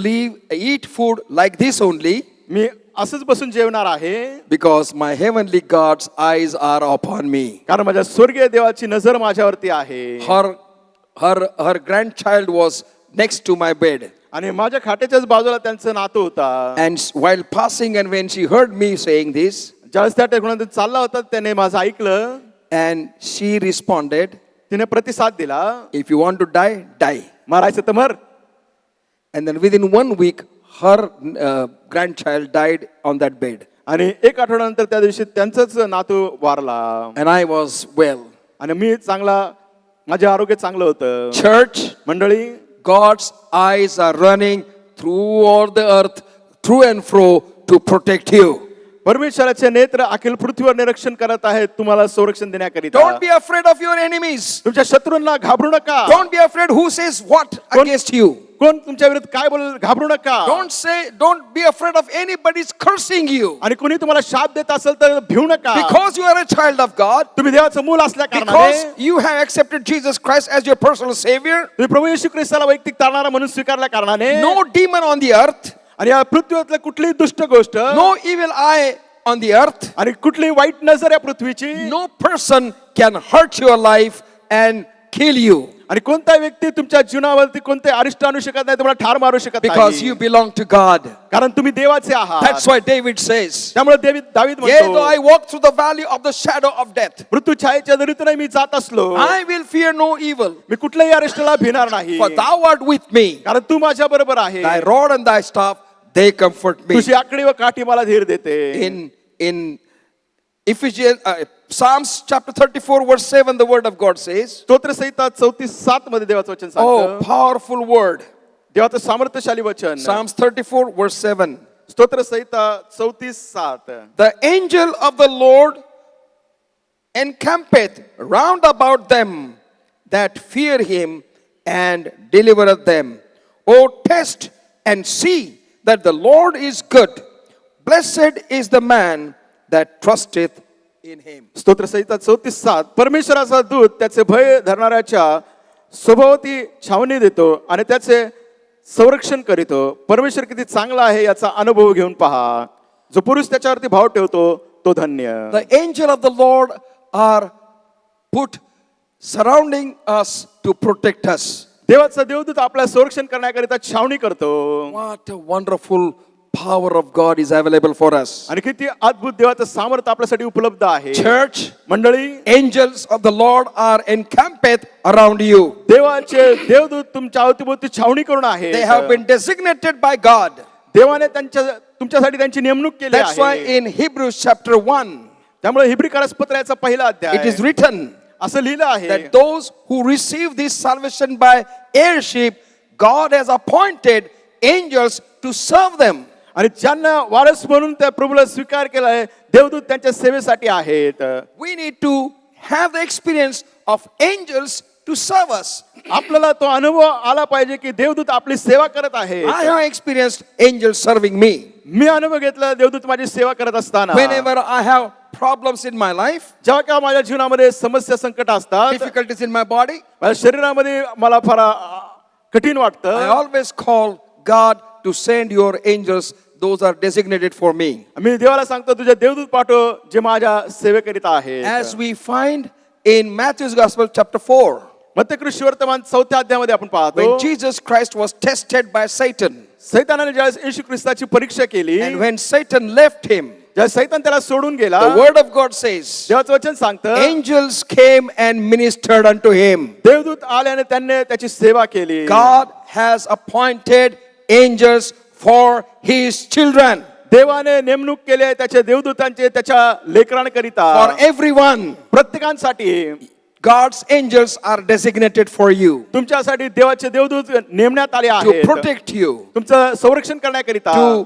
eat food like this only मी असंच बसून जेवणार आहे, because my heavenly God's eyes are upon me. कारण माझ्या स्वर्गीय देवाची नजर माझ्यावरती आहे. Her grandchild was next to my bed. आणि माझ्या खाटेच्याच बाजूला त्यांचं नातं होता. And while passing and when she heard me saying this, ज्यावेळेस त्या ठिकाणातून चालला होता त्याने माझं ऐकलं, and she responded, तिने प्रतिसाद दिला, "If you want to die, die." मारायचं तर मर. And then within 1 week, her grandchild died on that bed. आणि एक आठवड्यानंतर त्या दिवशी त्यांचंच नातू वारला. And I was well. आणि मी चांगला, माझे आरोग्य चांगलं होतं. Church, मंडळी, God's eyes are running through all the earth, through and fro to protect you. परमेश्वराचे नेत्र अखिल पृथ्वीवर निरीक्षण करत आहेत तुम्हाला संरक्षण देण्याकरिता. Don't be afraid of your enemies. तुमच्या शत्रूंना घाबरू नका. Don't be afraid who says what against you. कोण तुमच्या विरुद्ध काय बोलेल घाबरू नका. Don't be afraid of anybody's cursing you. आणि कोणी तुम्हाला शाप देत असेल तर भिवू नका. Because you are a child of God, तुम्ही देवाचं मूल असल्या because कारणाने, you have accepted Jesus Christ as your personal savior, तुम्ही प्रभू येशू ख्रिस्ताला वैयक्तिक तारणारा म्हणून स्वीकारल्या कारणाने, no demon on the earth, आणि या पृथ्वीवरली कुठलीही दुष्ट गोष्ट, no evil eye on the earth, आणि कुठली वाईट नजर या पृथ्वीची, no person can hurt your life and kill you, आणि कोणता व्यक्ती तुमच्या जीवनावरती कोणते अरिष्ट आणू शकत नाही, तुम्हाला ठार मारू शकत because you नाही, belong to God. कारण तुम्ही देवाचे आहात. That's why David says, त्यामुळे दावीद "Yea, though I म्हणतो, walk through the valley of the shadow of death, मृत्यू छायेच्या दरीतून मी जात असलो, I will fear no evil, मी कुठल्याही अरिष्टाला भिणार नाही, for thou art with me. कारण तू माझ्या बरोबर आहे. Thy rod and thy staff, they comfort me." तुझी आकडी व काठी मला धीर देते. In Ephesians, Psalms chapter 34 verse 7, the word of God says, स्तोत्रसंहिता 34:7 मध्ये देवाचं वचन oh, सांगतं. powerful word. देवाचं सामर्थ्यशाली वचन. Psalms 34 verse 7. स्तोत्रसंहिता 34:7. The angel of the Lord encampeth round about them that fear him and delivereth them. O test and see that the Lord is good. Blessed is the man that trusteth in him. स्तोत्रसंहिता 34:7. परमेश्वराचा दूत त्याचे भय धरणाऱ्याच्या स्वभावती छावणी देतो आणि त्याचे संरक्षण करीतो. परमेश्वर किती चांगला आहे याचा अनुभव घेऊन पहा. जो पुरुष त्याच्यावरती भाव ठेवतो तो धन्य. The angel of the Lord are put surrounding us to protect us. देवाचा देवदूत आपल्या संरक्षण करण्याकरिता छावणी करतो. What a wonderful power of God is available for us. आणि किती अद्भुत देवाचं सामर्थ्य आपल्यासाठी उपलब्ध आहे. Church, मंडळी, angels of the Lord are encamped around you. देवाचे देवदूत तुमच्या अवतीभोवती छावणी करून आहे. They have been designated by God. देवाने तुमच्यासाठी त्यांची नेमणूक केली That's why आहे. in Hebrews chapter 1, त्यामुळे हिब्री कारसपत्राचा पहिला अध्याय it is written असं लिहिलं आहे that those who receive this salvation by heirship, God has appointed angels to serve them. आणि ज्यांना वारस म्हणून त्या प्रभूला स्वीकार केला आहे, देवदूत त्यांच्या सेवेसाठी आहेत. We need to have the experience of angels to serve us. आपल्याला तो अनुभव आला पाहिजे की देवदूत आपली सेवा करत आहे. I have experienced angels serving me. मी अनुभव घेतला देवदूत माझी सेवा करत असताना. Whenever I have problems in my life, जेव्हा केव्हा माझ्या जीवनामध्ये समस्या संकट असतात, difficulties in my body, माझ्या शरीरामध्ये मला फार कठीण I वाटतं, always call God to send your angels. Those are designated for me. मी देवाला सांगतो तुझ्या देवदूत पाठव जे माझ्या सेवेकरिता आहे. As we find in Matthew's Gospel chapter 4, मत्तकृष्ण वर्तमान 4थ्या अध्यायामध्ये आपण पाहतो, when Jesus Christ was tested by Satan, सैतानाने ज्यावेळेस येशू ख्रिस्ताची परीक्षा केली, and when Satan left him, ज्या सैतान त्याला सोडून गेला, the word of God says, देवाचं वचन सांगतं, angels came and ministered unto him. देवदूत आल्याने त्यांनी त्याची सेवा केली. God has appointed angels for his children, देवाने नेमणूक केली आहे त्याच्या देवदूतांचे त्याच्या लेकरांकरिता, for everyone. प्रत्येकांसाठी. God's angels are designated for you तुमच्यासाठी देवाचे देवदूत नेमण्यात आले to आहेत protect you, तुमचं संरक्षण करण्याकरिता, to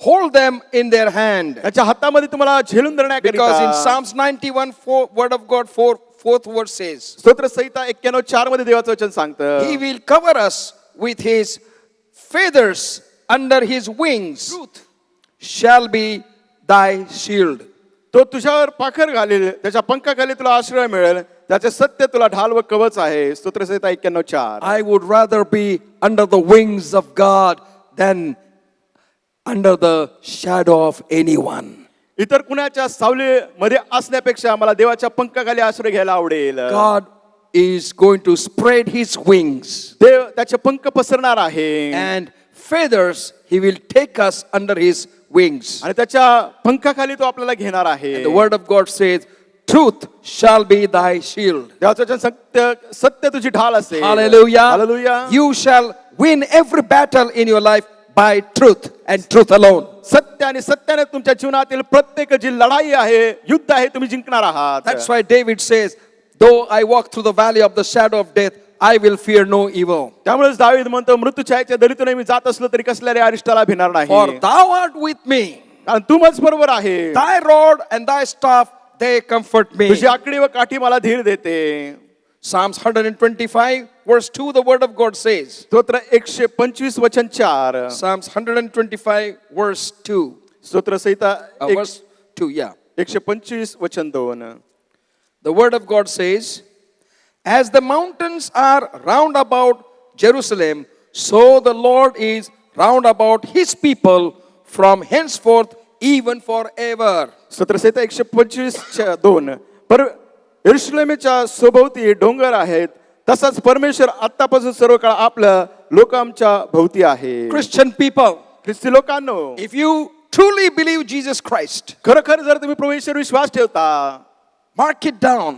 hold them in their hand. त्याच्या हातामध्ये तुम्हाला झेलून Because in धरण्याकरिता. Psalms 91, word of God, fourth verse says, स्तोत्र संहिता 91:4 मध्ये देवाचं वचन सांगतं, He will cover us with his feathers, under his wings shall be thy shield. तो तुझ्यावर पाखर घालेल, त्याच्या पंखाखाली तुला आश्रय मिळेल, त्याचे सत्य तुला ढाल व कवच आहे. स्तोत्र संहिता 91:4. I would rather be under the wings of God than under the shadow of anyone. इतर कुणाच्या सावलीमध्ये असण्यापेक्षा मला देवाच्या पंखाखाली आश्रय घ्यायला आवडेल. God is going to spread his wings, देव त्याचे पंख पसरणार आहे and feathers he will take us under his wings. आणि त्याच्या पंखाखाली तो आपल्याला घेणार आहे. The word of God says, truth shall be thy shield. देवाचं वचन सत्य तुझी ढाल असेल. Hallelujah. Hallelujah. You shall win every battle in your life by truth and truth alone. सत्य आणि सत्याने तुमच्या जीवनातील प्रत्येक जी लढाई आहे, युद्ध आहे, तुम्ही जिंकणार आहात. That's why David says, though I walk through the valley of the shadow of death, I will fear no evil. त्यामुळेच दावीद म्हणतो, मृत्यूछायेच्या दरीतून मी जात असलो तरी कसल्या अरिष्टाला भिणार नाही. For thou art with me, कारण तू माझ बरोबर आहे. thy rod and thy staff, they comfort me. तुझी आकडी व काठी मला धीर देते. Psalms 125 verse 2, the word of God says. स्तोत्र 125 वचन 4. Psalms 125 verse 2. स्तोत्र संहिता Verse 2, yeah. 125 वचन 2. The word of God says, as the mountains are round about Jerusalem, so the Lord is round about his people from henceforth even forever. स्तोत्र संहिता 125:2. पर यरूशलेमेच्या सभोवती डोंगर आहेत, तसाच परमेश्वर आतापासून सर्व काळ आपल्या लोकांच्या भोवती आहे. Christian people, ख्रिस्ती लोकांनो, if you truly believe Jesus Christ, खरोखर जर तुम्ही प्रभू येशूवर विश्वास ठेवता, mark it down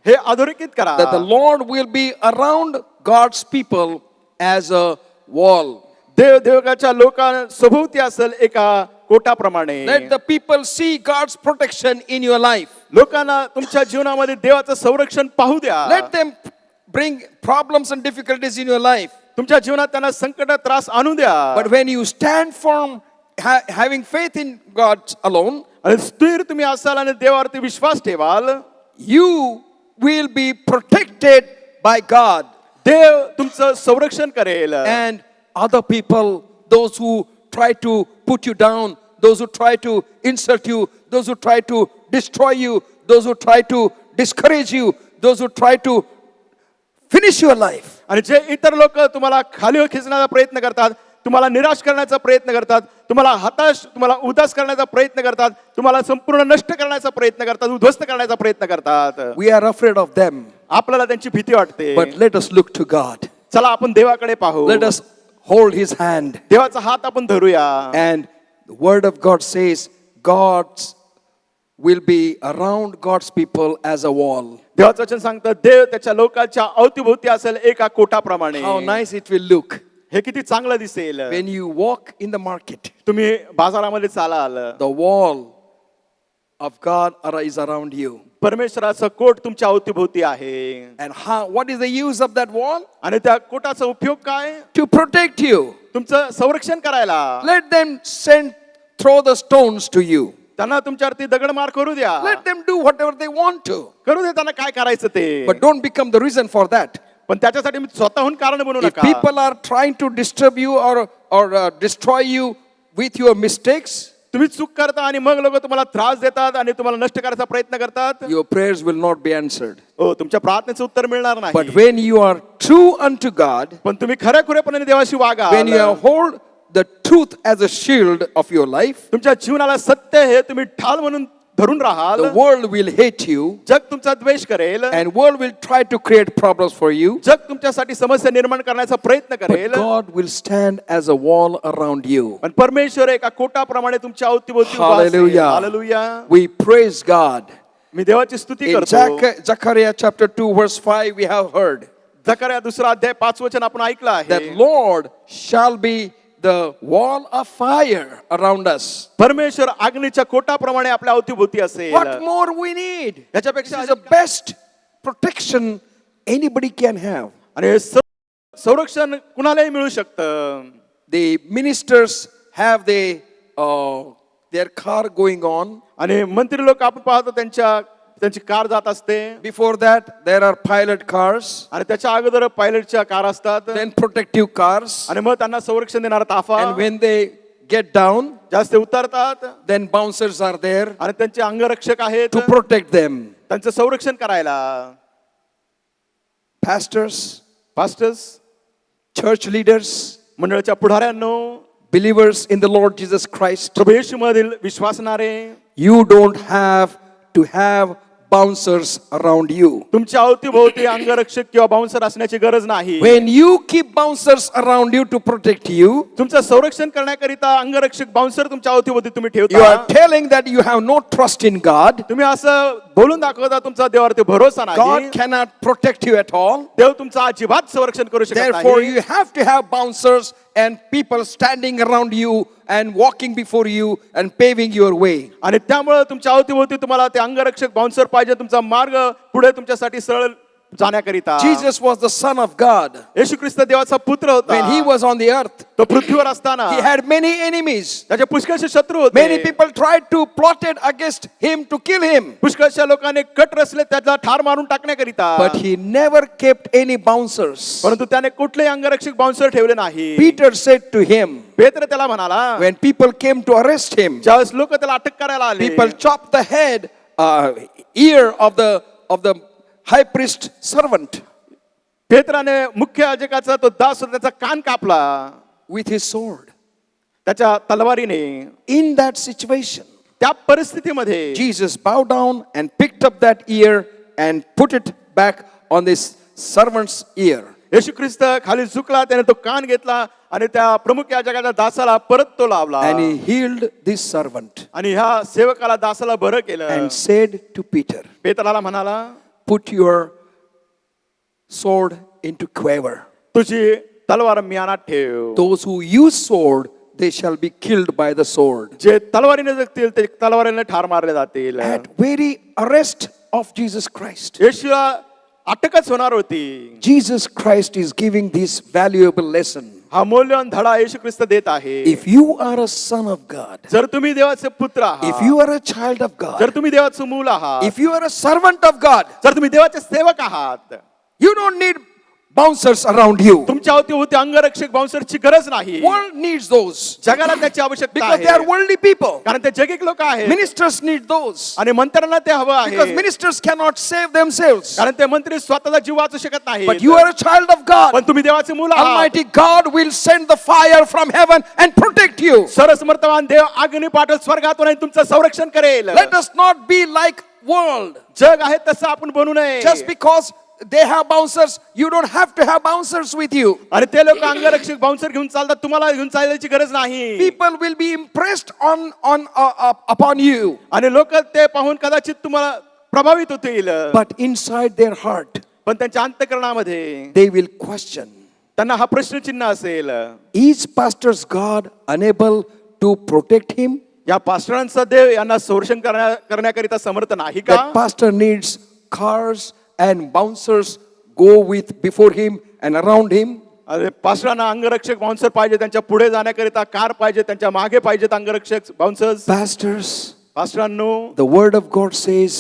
हे अधोरेखित करा, that the Lord will be around God's people as a wall. देवाच्या लोकांसभोवती असेल एका कोटाप्रमाणे. Let the people see God's protection in your life. लोकांना तुमच्या जीवनामध्ये देवाचं संरक्षण पाहू द्या. Let them bring problems and difficulties in your life. तुमच्या जीवनात त्यांना संकट त्रास आणू द्या. But when you stand firm, having faith in God alone, आणि स्थिर तुम्ही असाल आणि देवावरती विश्वास ठेवाल, you will be protected by God. देव तुमचं संरक्षण करेल. And other people, those who try to put you down, those who try to insult you, those who try to destroy you, those who try to discourage you, those who try to finish your life. आणि जे इतर लोक तुम्हाला खाली खेचण्याचा प्रयत्न करतात, तुम्हाला निराश करण्याचा प्रयत्न करतात, तुम्हाला उदास करण्याचा प्रयत्न करतात, तुम्हाला संपूर्ण नष्ट करण्याचा प्रयत्न करतात, उद्ध्वस्त करण्याचा प्रयत्न करतात, We are afraid of them. आपल्याला त्यांची भीती वाटते. But let us look to God. चला आपण देवाकडे पाहू. Let us hold his hand. देवाचा हात आपण धरूया. And the word of God says, God's will be around God's people as a wall. देवाचं वचन सांगतं, देव त्याच्या लोकांच्या अवतीभोवती असेल एका कोटाप्रमाणे. How nice it will look हे किती चांगलं दिसेल. when you walk in the market. तुम्ही बाजारामध्ये चालाल, The wall of God is around you. परमेश्वराचं कोट तुमच्या अवतीभोवती आहे. And what is the use of that wall? आणि त्या कोटाचा उपयोग काय? To protect you. तुमचं संरक्षण करायला. Let them throw the stones to you. त्यांना तुमच्यावरती दगडमार करू द्या. Let them do whatever they want to. करू दे त्यांना काय करायचं ते. But don't become the reason for that. पण त्याच्यासाठी मी स्वतःहून कारण बनवू If नका. people are trying to disturb you or destroy you with your mistakes, तुम्ही चूक करता आणि मग लोक तुम्हाला त्रास देतात आणि तुम्हाला नष्ट करायचा प्रयत्न करतात. your prayers will not be answered. हो, तुमच्या प्रार्थनेचं उत्तर मिळणार But नाही. when you are true unto God, पण तुम्ही खऱ्याखुरेपणाने देवाशी वागा. when you hold the truth as a shield of your life, तुमच्या जीवनाला सत्य हे तुम्ही ढाल म्हणून धरून राहाल. the world will hate you जग तुमचा द्वेष करेल. and world will try to create problems for you. जग तुमच्यासाठी समस्या निर्माण करण्याचा प्रयत्न But करेल. God will stand as a wall around you. पण परमेश्वर एका कोटाप्रमाणे तुमच्या अवतीभोवती उभा असेल. Hallelujah. Hallelujah. We praise God. मी देवाची स्तुती In करतो. Zechariah chapter 2 verse 5 we have heard जकर्या 2 अध्याय 5 वचन आपण ऐकलं आहे. that Lord shall be the wall of fire around us. परमेश्वर अग्नीच्या कोटाप्रमाणे आपल्या अवतीभोवती असेल. What more we need? याच्यापेक्षा This is the best protection anybody can have. आणि हे संरक्षण कुणालाही मिळू शकतं. The ministers have their car going on. आणि मंत्री लोक आपण पाहतो त्यांची कार जात असते. Before that, there are pilot cars, आणि त्याच्या अगोदर पायलटच्या कार असतात. then protective cars. आणि मग त्यांना संरक्षण देणारा ताफा. And when they get down, जास्त उतरतात. then bouncers are there आणि त्यांचे अंगरक्षक आहेत to protect them. त्यांचं संरक्षण करायला. Pastors, पास्टर्स, church leaders, मंडळाच्या पुढाऱ्यांनो, believers in the Lord Jesus Christ, Prabhu येशूमधील विश्वासणारे, you don't have to have bouncers around you. तुमच्या अवतीभोवती अंगरक्षक किंवा बाउन्सर असण्याची गरज नाही. When you keep bouncers around you to protect you, तुमचं संरक्षण करण्याकरिता अंगरक्षक बाउन्सर तुमच्या अवतीभोवती तुम्ही you ठेवता. are telling that you have no trust in God. तुम्ही असं बोलून दाखवता तुमचा देवावरती भरोसा नाही. God cannot protect you at all. देव तुमचं अजिबात संरक्षण करू शकत Therefore, नाही. you have to have bouncers and people standing around you and walking before you and paving your way. आणि त्यामुळे तुमच्या अवतीभोवती तुम्हाला ते अंगरक्षक बाउन्सर पाहिजे, तुमचा मार्ग पुढे तुमच्यासाठी सरळ जाण्याकरिता. Jesus was the Son of God. येशू ख्रिस्त देवाचा पुत्र होता. When he was on the earth, तो पृथ्वीवर असताना he had many enemies. त्याचे पुष्कळशे शत्रू होते. Many people tried to plot it against him to kill him. पुष्कळशा लोकांनी कट रचले त्याला ठार मारून टाकण्याकरिता. But he never kept any bouncers. परंतु त्याने कुठलेही अंगरक्षक बाउन्सर ठेवले नाही. Peter said to him, पेत्र त्याला म्हणाला, when people came to arrest him, ज्यावेळेस लोक त्याला अटक करायला आले, people chopped the head, ear of the high priest servant पेत्राने मुख्य याजकाचा तो दास होता, त्याचा कान कापला with his sword. त्याच्या तलवारीने. In that situation, त्या परिस्थितीमध्ये Jesus bowed down and picked up that ear and put it back on this servant's ear. येशू ख्रिस्त खाली झुकला, त्याने तो कान घेतला आणि त्या प्रमुख याजकाच्या दासाला परत तो लावला. And he healed this servant आणि ह्या सेवकाला दासाला बरं केलं. and said to Peter, पेत्राला म्हणाला, put your sword into quiver. तुझी तलवार म्यानात ठेव. Those who use sword, they shall be killed by the sword. जे तलवारीने जगतील ते तलवारीने ठार मारले जातील. At very arrest of Jesus Christ, येशूला अटकच होणार होती. Jesus Christ is giving this valuable lesson. हा मौल्यवान धडा येशू ख्रिस्त देत आहे. If you are a son of God, जर तुम्ही देवाचे पुत्र if आहात, you are a child of God, जर तुम्ही देवाचं मूल आहात, if you are a servant of God, जर तुम्ही देवाचे सेवक आहात, you don't need bouncers around you. तुमच्या अवतीभोवती अंगरक्षक बाउन्सरची गरज नाही. World needs those जगाला त्याची आवश्यकता because they are आहे, worldly people. कारण ते जगिक लोक आहेत. Ministers need those आणि मंत्र्यांना ते हवं because आहे, ministers cannot save themselves. कारण ते मंत्री स्वतःचा जीव वाचू शकत नाही. But you are a child of God. पण तुम्ही देवाचे मुलं आहात. Almighty God will send the fire from heaven and protect you. सर्वसमर्थवान देव अग्नी पाठवून स्वर्गातून आणि तुमचं संरक्षण करेल. Let us not be like world. जग आहे तसं आपण बनू नये. Just because they have bouncers, you don't have to have bouncers with you. आणि ते लोक अंगरक्षक बाउन्सर घेऊन चालतात, तुम्हाला घेऊन चालायची गरज नाही. People will be impressed upon you. आणि लोक ते पाहून कदाचित तुम्हाला प्रभावित होतील, But inside their heart, पण त्यांच्या अंतःकरणामध्ये they will question. त्यांना हा प्रश्नचिन्ह असेल, Is Pastor's God unable to protect him? या पास्टरांचा देव यांना संरक्षण करण्याकरिता समर्थ नाही का? That pastor needs cars and bouncers go with before him and around him. अरे पास्टरांना अंगरक्षक बाउन्सर पाहिजे, त्यांच्या पुढे जाण्याकरिता कार पाहिजे, त्यांच्या मागे पाहिजेत अंगरक्षक bouncers. Pastors, पास्टरांनो, the word of God says,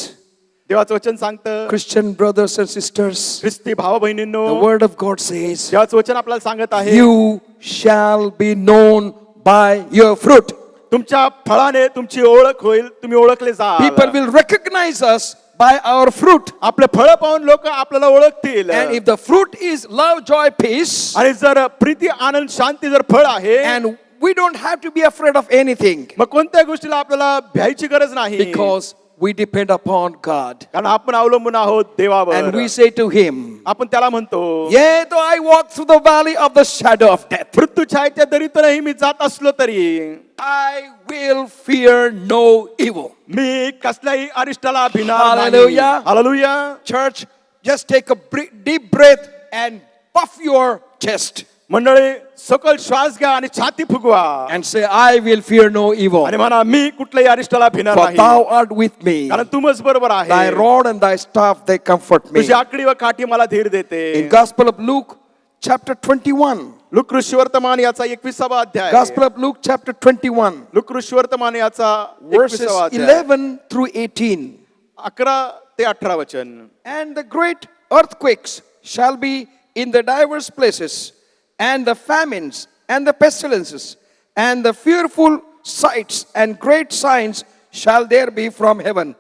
देवाचं वचन सांगतं, Christian brothers and sisters, ख्रिस्ती भाव बहिणींनो, the word of God says, देवाचं वचन आपल्याला सांगत आहे, you shall be known by your fruit. तुमच्या फळाने तुमची ओळख होईल, तुम्ही ओळखले जाल. People will recognize us by our fruit. आपले फळ पाहून लोक आपल्याला ओळखतील. And if the fruit is love, joy, peace, आणि जर प्रीती, आनंद, शांती जर फळ आहे, and we don't have to be afraid of anything मग कोणत्या गोष्टीला आपल्याला भ्यायची गरज नाही, because we depend upon God. कारण आपण अवलंबून आहोत देवावर. And we say to him, आपण त्याला म्हणतो, yea, though I walk through the valley of the shadow of death, मृत्यू छायेच्या दरीतूनही मी जात असलो तरी I will fear no evil. मी कसल्याही अरिष्टाला भिणार नाही. Hallelujah. Hallelujah. Church, just take a deep breath and puff your chest मंडळी, सकल श्वास घ्या आणि छाती फुगवा and say, I will fear no evil, आणि म्हणा, मी कुठल्याही अरिष्टाला भिणार for नाही, thou art with me. कारण तुम्हीच बरोबर Thy आहे. rod and thy staff, they comfort me. तुझी आकडी व काठी मला धीर देते. In Gospel of Luke, chapter 21, look वर्तमान याचा 21वा अध्याय. Gospel of Luke, chapter 21, look वर्तमान याचा verses 21वा अध्याय. 11 through 18. 11 ते 18 वचन. And the great earthquakes shall be in the diverse places, and the famines, and the pestilences, and the fearful sights, and great signs shall there be from heaven.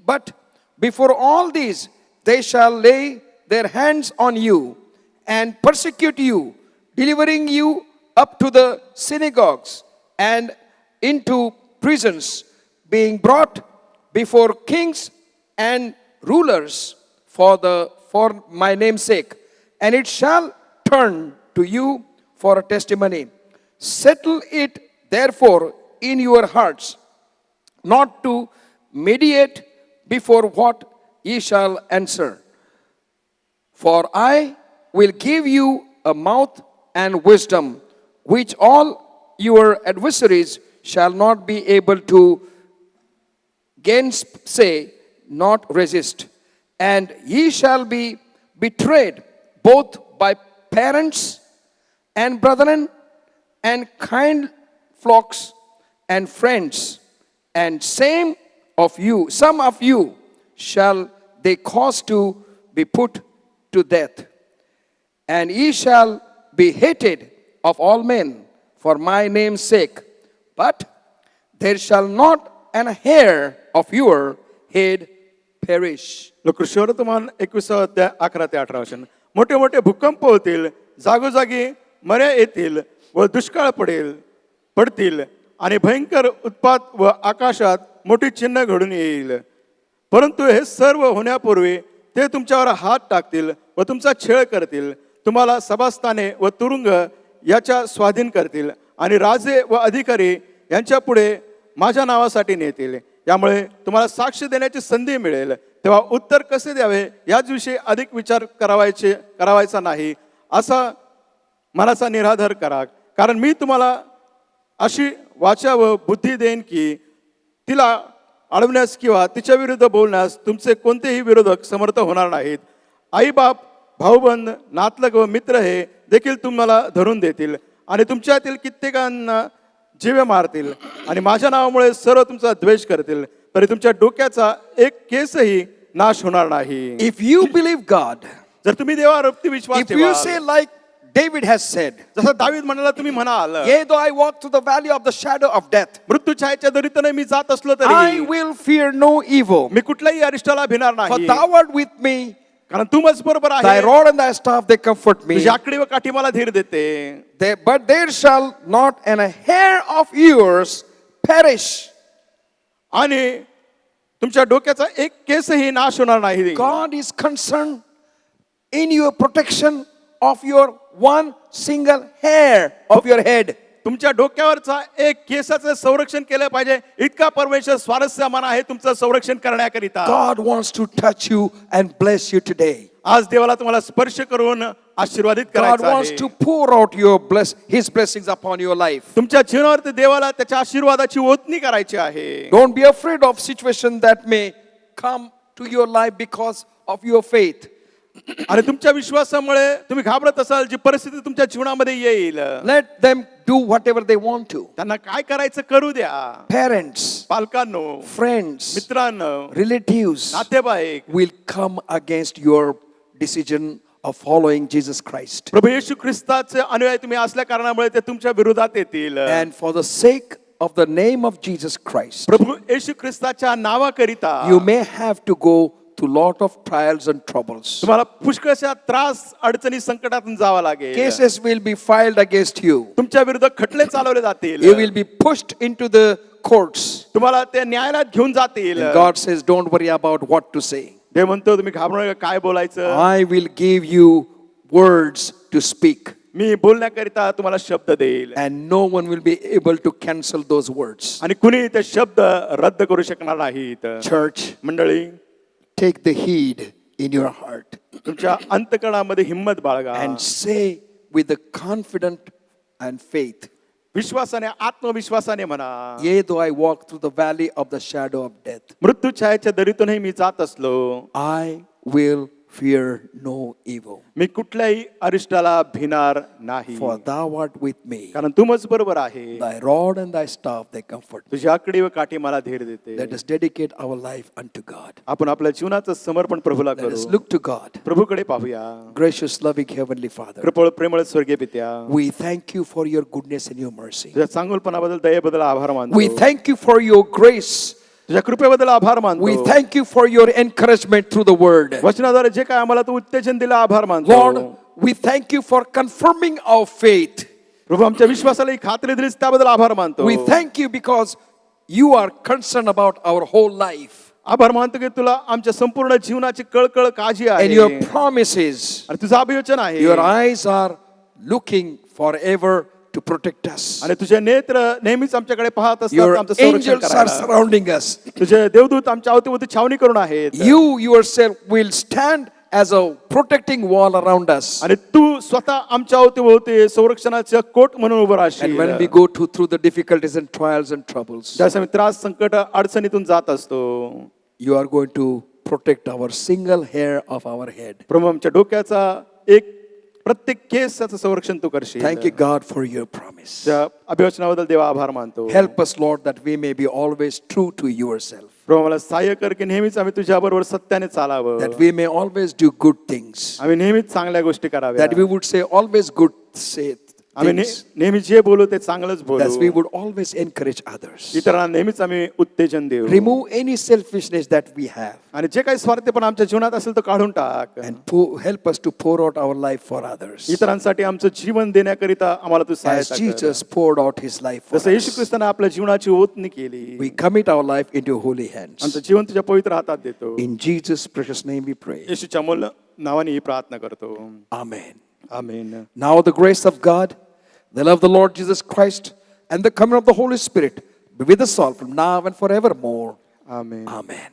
But before all these, they shall lay their hands on you, and persecute you, delivering you up to the synagogues, and into prisons, being brought before kings and rulers for my name's sake. And it shall turn to you for a testimony. Settle it therefore in your hearts, not to meditate before what ye shall answer. For I will give you a mouth and wisdom, which all your adversaries shall not be able to gainsay, not resist. And ye shall be betrayed both by parents and brethren and kind flocks and friends, and some of you shall they cause to be put to death. And ye shall be hated of all men for my name's sake, but there shall not an hair of your head perish. लोकवर्तमान 21 अध्याय 11 ते 18 वचन. मोठे मोठे भूकंप होतील, जागोजागी मऱ्या येतील व दुष्काळ पडतील आणि भयंकर उत्पात व आकाशात मोठी चिन्ह घडून येईल. परंतु हे सर्व होण्यापूर्वी ते तुमच्यावर हात टाकतील व तुमचा छळ करतील, तुम्हाला सभास्थाने व तुरुंग याच्या स्वाधीन करतील आणि राजे व अधिकारी यांच्या पुढे माझ्या नावासाठी नेतील. यामुळे तुम्हाला साक्ष देण्याची संधी मिळेल, तेव्हा उत्तर कसे द्यावे याच विषयी अधिक विचार करावायचा नाही, असा मनाचा निराधार करा. कारण मी तुम्हाला अशी वाचा व बुद्धी देईन की तिला अडवण्यास किंवा तिच्या विरुद्ध बोलण्यास तुमचे कोणतेही विरोधक समर्थ होणार नाहीत. आई बाप, भाऊबंद, नातलग व मित्र हे देखील तुम्हाला धरून देतील आणि तुमच्यातील कित्येकांना जीवे मारतील आणि माझ्या नावामुळे सर्व तुमचा द्वेष करतील, तरी तुमच्या डोक्याचा एक केसही नाश होणार नाही. If you believe God, जर तुम्ही देवावरती विश्वास If you say ठेवाल, like David has said, जसं दावीद म्हणाला, तुम्ही म्हणाल, yea, though I walk through the valley of the shadow of death, मृत्यू छायेच्या दरीतून मी जात असलो I तरी will fear no evil. मी कुठल्याही अरिष्टाला भिणार For नाही, thou art with me, कारण तू माझ बरोबर thy आहे. rod and thy staff, they comfort me. तुझी आकडी व काठी मला धीर देते. But there shall not an hair of yours perish. आणि तुमच्या डोक्याचा एक केसही नाश होणार नाही. God is concerned in your protection of your one single hair of your head. तुमच्या डोक्यावरचा एक केसाचं संरक्षण केलं पाहिजे, इतका परमेश्वर स्वारस्यमान आहे तुमचं संरक्षण करण्याकरिता. God wants to touch you and bless you today. आज देवाला तुम्हाला स्पर्श करून आशीर्वादित God करायचं wants आहे. to pour out His blessings upon your life. तुमच्या जीवनावरती देवाला त्याच्या आशीर्वादाची ओतणी करायची आहे. Don't be afraid of situation that may come to your life because of your faith. आणि तुमच्या विश्वासामुळे तुम्ही घाबरत असाल जी परिस्थिती तुमच्या जीवनामध्ये येईल, Let them do whatever they want to. त्यांना काय करायचं करू द्या. Parents, पालकांनो, friends, मित्रांनो, relatives नातेवाईक will come against your decision of following Jesus Christ. प्रभू येशू ख्रिस्ताचे अनुयायी तुम्ही असल्या कारणामुळे ते तुमच्या विरोधात येतील. And for the sake of the name of Jesus Christ, Prabhu Yeshu ख्रिस्ताच्या नावाकरिता you may have to go to lot of trials and troubles. तुम्हाला पुष्कळशा त्रास, अडचणी, संकटातून जावं लागेल. Cases will be filed against you. तुमच्या विरुद्ध खटले चालवले जातील. You will be pushed into the courts. तुम्हाला ते न्यायालयात घेऊन जातील. And God says, don't worry about what to say. देव म्हणतो तुम्ही घाबरू नका, काय बोलायचं. I will give you words to speak. मी बोलण्याकरिता तुम्हाला शब्द देईल, And no one will be able to cancel those words. आणि कुणी ते शब्द रद्द करू शकणार नाहीत. Church, मंडळी, take the heed in your heart तुमच्या अंतकरणामध्ये हिम्मत बाळगा and say with the confident and faith, विश्वासाने, आत्मविश्वासाने म्हणा, yea, though I walk through the valley of the shadow of death, मृत्यू छायेच्या दरीतूनही मी जात असलो, I will fear no evil. मी कुठल्याही अरिष्टाला भिणार नाही, For thou art with me. कारण तू मज बरोबर आहे. Thy rod and thy staff, they comfort me. तुझी आकडी व काठी मला धीर देते. Let us dedicate our life unto God. आपण आपल्या जीवनाचं समर्पण प्रभूला Let us करू. look to God. प्रभूकडे पाहूया. Gracious, loving Heavenly Father, कृपळ प्रेमळ स्वर्गीय पित्या, we thank you for your goodness and your mercy. तुझ्या चांगुलपणाबद्दल, दयेबद्दल आभार मानतो. We thank you for your grace. तुझ्या कृपेबद्दल आभार We मानतो. thank you for your encouragement through the word. वचनाद्वारे जे काय आम्हाला तू उत्तेजन दिलं, आभार मानतो. Lord, we thank you for confirming our faith. प्रभू, आमच्या विश्वासाला ही खात्री दिलीस त्याबद्दल आभार मानतो. We thank you because you are concerned about our whole life. आभार मानतो की तुला आमच्या संपूर्ण जीवनाची कळकळ, काळजी And आहे, your promises, आणि तुझं अभिवचन आहे, your eyes are looking forever to protect us. आणि तुझे नेत्र नेहमीच आमच्याकडे पाहत असतात, Your आमचं संरक्षण angels are करायला. surrounding us. तुझे देवदूत आमच्या अवतीभोवती छावणी करून आहेत, You yourself will stand as a protecting wall around us. आणि तू स्वतः आमच्या अवतीभोवती संरक्षणाचं कोट म्हणून उभं And राहशील. when we go through the difficulties and trials and troubles, ज्यावेळेस आम्ही त्रास, संकट, अडचणीतून जात असतो, you are going to protect our single hair of our head. प्रभू आमच्या डोक्याचा एक प्रत्येक केसाचं संरक्षण तू करशील. Thank you, God, for your promise. त्या अभिवचनाबद्दल देवा आभार मानतो. Help us, Lord, that we may be always true to yourself. प्रभू आम्हाला सहाय्य कर की नेहमीच आम्ही तुझ्या बरोबर सत्याने चालावं, That we may always do good things. आम्ही नेहमीच चांगल्या गोष्टी कराव्या, That we would say always good say आम्ही things. नेहमी जे बोलू ते चांगलंच That we बोलू, would always encourage others. इतरांना नेहमीच आम्ही उत्तेजन देऊ, Remove any selfishness that we have. आणि जे काही स्वार्थीपणा आमच्या जीवनात असेल तो काढून टाक, And help us to pour out our life for others. इतरांसाठी आमचं जीवन देण्याकरिता आम्हाला तू As सहायता कर. Jesus poured out his life for जसं येशू us. ख्रिस्ताने आपल्या जीवनाची ओतणी केली, We commit our life into your holy hands. आमचं जीवन तुझ्या पवित्र हातात देतो. In Jesus' precious name we pray. येशूच्या मूल्य नावाने ही प्रार्थना करतो. Amen. Amen. Now the grace of God, the love of the Lord Jesus Christ, and the coming of the Holy Spirit be with us all from now and forevermore. Amen. Amen.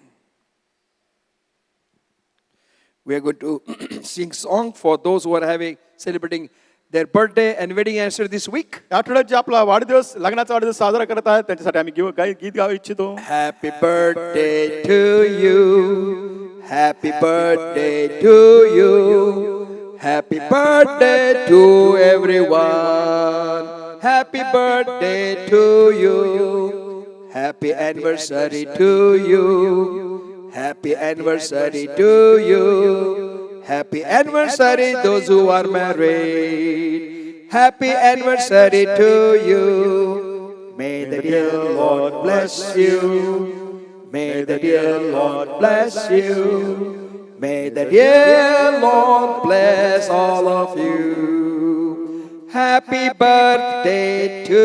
We are going to sing song for those who are celebrating their birthday and wedding anniversary this week. या आठवड्यात जे आपला वाढदिवस, लग्नाचा वाढदिवस साजरा करत आहेत त्यांच्यासाठी आम्ही गीत गाऊ इच्छितो. Happy birthday to you. Happy birthday to you. Happy birthday to everyone. Happy birthday to you. Happy anniversary to you. Happy anniversary to you. Happy anniversary, those who are married. Happy anniversary to you. May the dear Lord bless you. May the dear Lord bless you. May the dear Lord bless all of you. Happy birthday to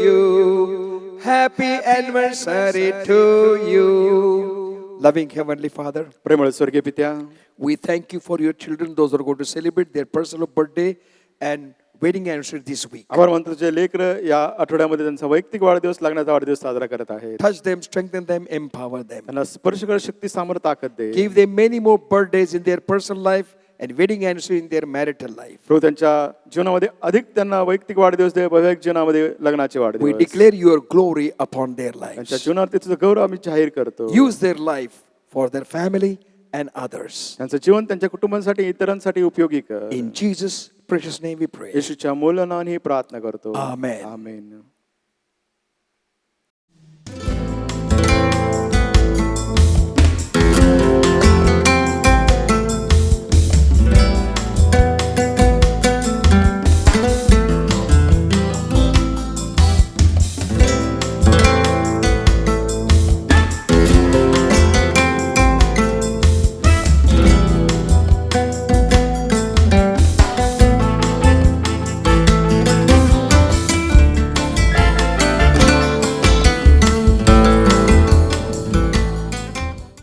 you. Happy anniversary to you. Loving Heavenly Father, प्रेमळ स्वर्गीय पित्या, we thank you for your children, those who are going to celebrate their personal birthday and wedding anniversary this week. आभार मानतो जे लेकरं या आठवड्यामध्ये त्यांचा वैयक्तिक वाढदिवस लागण्याचा वाढदिवस साजरा करत आहेत. Touch them, strengthen them, empower them. त्यांना स्पर्श कर, शक्ती, सामर्थ्य, ताकद दे. Give them many more birthdays in their personal life and wedding anniversary in their marital life. प्रभू त्यांच्या जीवनामध्ये अधिक त्यांना वैयक्तिक वाढदिवस दे, वैवाहिक जीवनामध्ये लग्नाचे We वाढदिवस. declare your glory upon their त्यांच्या lives. जीवनात तुझं गौरव आम्ही जाहीर करतो. Use their life for their family and others. त्यांचं जीवन त्यांच्या कुटुंबासाठी, इतरांसाठी उपयोगी कर. In Jesus' precious name we pray. येशूच्या मूल्य नावाने ही प्रार्थना करतो. Amen. आमेन.